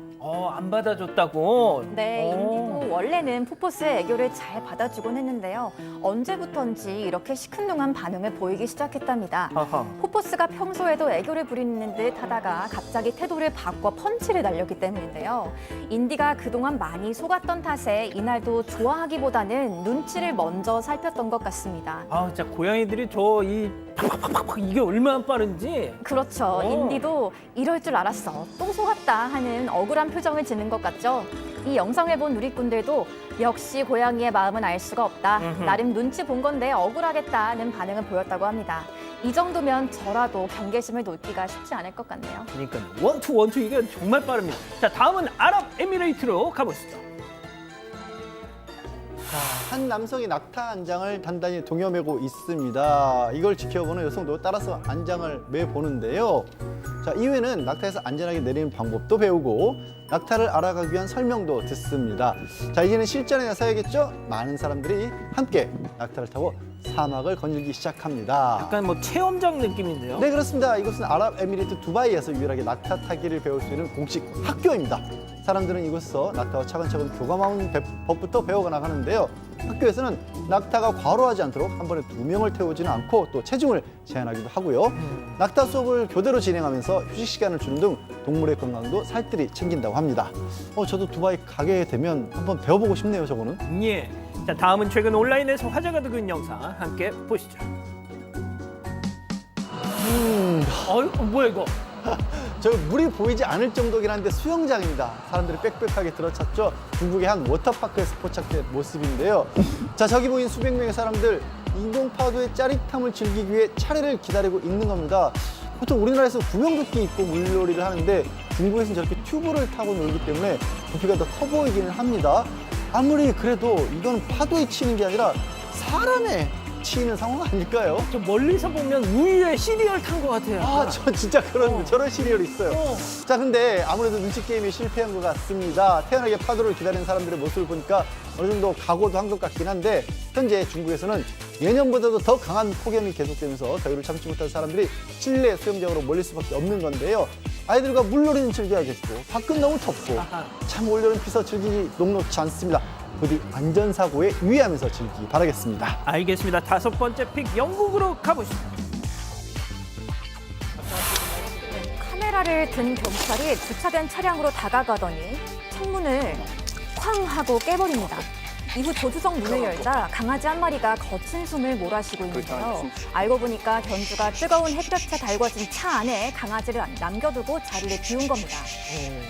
안 받아줬다고? 네, 인디도 원래는 포포스의 애교를 잘 받아주곤 했는데요. 언제부턴지 이렇게 시큰둥한 반응을 보이기 시작했답니다. 아하. 포포스가 평소에도 애교를 부리는 듯 하다가 갑자기 태도를 바꿔 펀치를 날렸기 때문인데요. 인디가 그동안 많이 속았던 탓에 이날도 좋아하기보다는 눈치를 먼저 살폈던 것 같습니다. 진짜 고양이들이 팍팍팍팍 이게 얼마나 빠른지. 그렇죠. 인디도 이럴 줄 알았어. 또 속았다 하는 억울한 표정을 짓는 것 같죠. 이 영상을 본 누리꾼들도 역시 고양이의 마음은 알 수가 없다. 나름 눈치 본 건데 억울하겠다는 반응을 보였다고 합니다. 이 정도면 저라도 경계심을 놓기가 쉽지 않을 것 같네요. 그러니까 원투 이게 정말 빠릅니다. 자, 다음은 아랍에미레이트로 가보시죠. 한 남성이 낙타 안장을 단단히 동여매고 있습니다. 이걸 지켜보는 여성도 따라서 안장을 매보는데요. 자, 이후에는 낙타에서 안전하게 내리는 방법도 배우고 낙타를 알아가기 위한 설명도 듣습니다. 자, 이제는 실전에 나서야겠죠? 많은 사람들이 함께 낙타를 타고 사막을 거닐기 시작합니다. 약간 체험장 느낌인데요. 네, 그렇습니다. 이곳은 아랍에미리트 두바이에서 유일하게 낙타 타기를 배울 수 있는 공식 학교입니다. 사람들은 이곳에서 낙타와 차근차근 교감하는 법부터 배워가 나가는데요. 학교에서는 낙타가 과로하지 않도록 한 번에 2명을 태우지는 않고 또 체중을 제한하기도 하고요. 낙타 수업을 교대로 진행하면서 휴식 시간을 주는 등 동물의 건강도 살뜰히 챙긴다고 합니다. 저도 두바이 가게 되면 한번 배워보고 싶네요, 저거는. 예. 자, 다음은 최근 온라인에서 화제가 되고 있는 영상 함께 보시죠. 뭐야 이거? 저 물이 보이지 않을 정도긴 한데 수영장입니다. 사람들이 빽빽하게 들어찼죠. 중국의 한 워터파크에서 포착된 모습인데요. 자, 저기 보인 수백 명의 사람들, 인공파도의 짜릿함을 즐기기 위해 차례를 기다리고 있는 겁니다. 보통 우리나라에서 구명조끼 입고 물놀이를 하는데 중국에서는 저렇게 튜브를 타고 놀기 때문에 부피가 더 커 보이기는 합니다. 아무리 그래도 이건 파도에 치는 게 아니라 사람에 치이는 상황 아닐까요? 저 멀리서 보면 우유에 시리얼 탄 것 같아요. 저 진짜 저런 시리얼이 있어요. 자, 근데 아무래도 눈치 게임에 실패한 것 같습니다. 태연하게 파도를 기다리는 사람들의 모습을 보니까 어느 정도 각오도 한 것 같긴 한데 현재 중국에서는 예년보다도 더 강한 폭염이 계속되면서 더위를 참지 못한 사람들이 실내 수영장으로 몰릴 수밖에 없는 건데요. 아이들과 물놀이는 즐겨야겠고 밖은 너무 덥고 참 올여름 피서 즐기기 녹록지 않습니다. 부디 안전사고에 유의하면서 즐기기 바라겠습니다. 알겠습니다. 5번째 픽 영국으로 가보시죠. 카메라를 든 경찰이 주차된 차량으로 다가가더니 창문을 쾅 하고 깨버립니다. 이후 조수석 문을 열자 강아지 한 마리가 거친 숨을 몰아쉬고 있는데요. 알고 보니까 견주가 뜨거운 햇볕에 달궈진 차 안에 강아지를 남겨두고 자리를 비운 겁니다.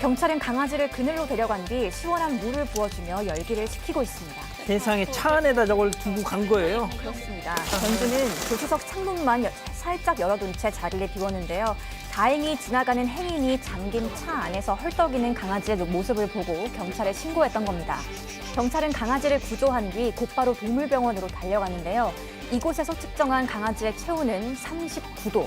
경찰은 강아지를 그늘로 데려간 뒤 시원한 물을 부어주며 열기를 식히고 있습니다. 세상에 차 안에다 저걸 두고 간 거예요? 그렇습니다. 견주는 조수석 창문만 살짝 열어둔 채 자리를 비웠는데요. 다행히 지나가는 행인이 잠긴 차 안에서 헐떡이는 강아지의 모습을 보고 경찰에 신고했던 겁니다. 경찰은 강아지를 구조한 뒤 곧바로 동물병원으로 달려갔는데요. 이곳에서 측정한 강아지의 체온은 39도.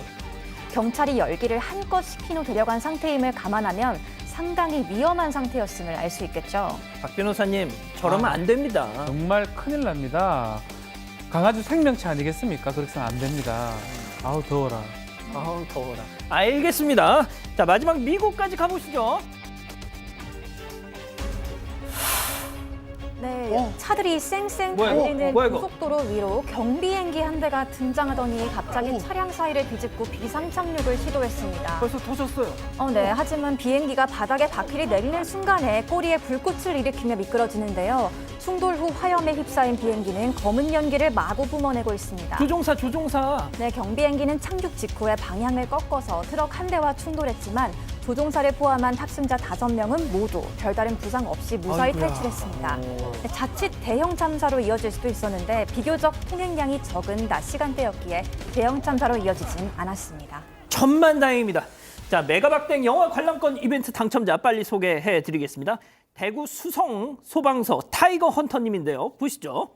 경찰이 열기를 한껏 식힌 후 데려간 상태임을 감안하면 상당히 위험한 상태였음을 알 수 있겠죠. 박 변호사님, 저러면 안 됩니다. 정말 큰일 납니다. 강아지 생명체 아니겠습니까? 그렇게는 안 됩니다. 아우 더워라. 아우 더워라. 알겠습니다. 자, 마지막 미국까지 가보시죠. 네, 차들이 쌩쌩 뭐야, 이거? 달리는 뭐야, 이거? 고속도로 위로 경비행기 한 대가 등장하더니 갑자기 차량 사이를 비집고 비상착륙을 시도했습니다. 벌써 터졌어요. 네, 하지만 비행기가 바닥에 바퀴를 내리는 순간에 꼬리에 불꽃을 일으키며 미끄러지는데요. 충돌 후 화염에 휩싸인 비행기는 검은 연기를 마구 뿜어내고 있습니다. 조종사. 네, 경비행기는 착륙 직후에 방향을 꺾어서 트럭 한 대와 충돌했지만 조종사를 포함한 탑승자 5명은 모두 별다른 부상 없이 무사히 탈출했습니다. 네, 자칫 대형 참사로 이어질 수도 있었는데 비교적 통행량이 적은 낮 시간대였기에 대형 참사로 이어지진 않았습니다. 천만다행입니다. 자, 메가박땡 영화 관람권 이벤트 당첨자 빨리 소개해드리겠습니다. 대구 수성 소방서 타이거 헌터님인데요. 보시죠.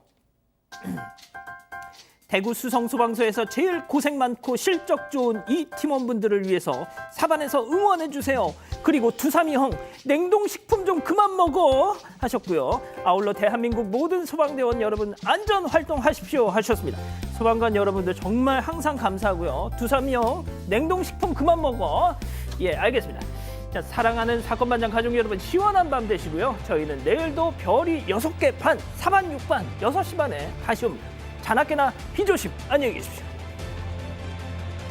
대구 수성 소방서에서 제일 고생 많고 실적 좋은 이 팀원분들을 위해서 사반에서 응원해주세요. 그리고 두삼이형 냉동식품 좀 그만 먹어 하셨고요. 아울러 대한민국 모든 소방대원 여러분 안전활동하십시오 하셨습니다. 소방관 여러분들 정말 항상 감사하고요. 두삼이형 냉동식품 그만 먹어. 예, 알겠습니다. 자, 사랑하는 사건반장 가족 여러분 시원한 밤 되시고요. 저희는 내일도 별이 6개 반, 사반 6반 6시 반에 다시 옵니다. 자나깨나 비조심 안녕히 계십시오.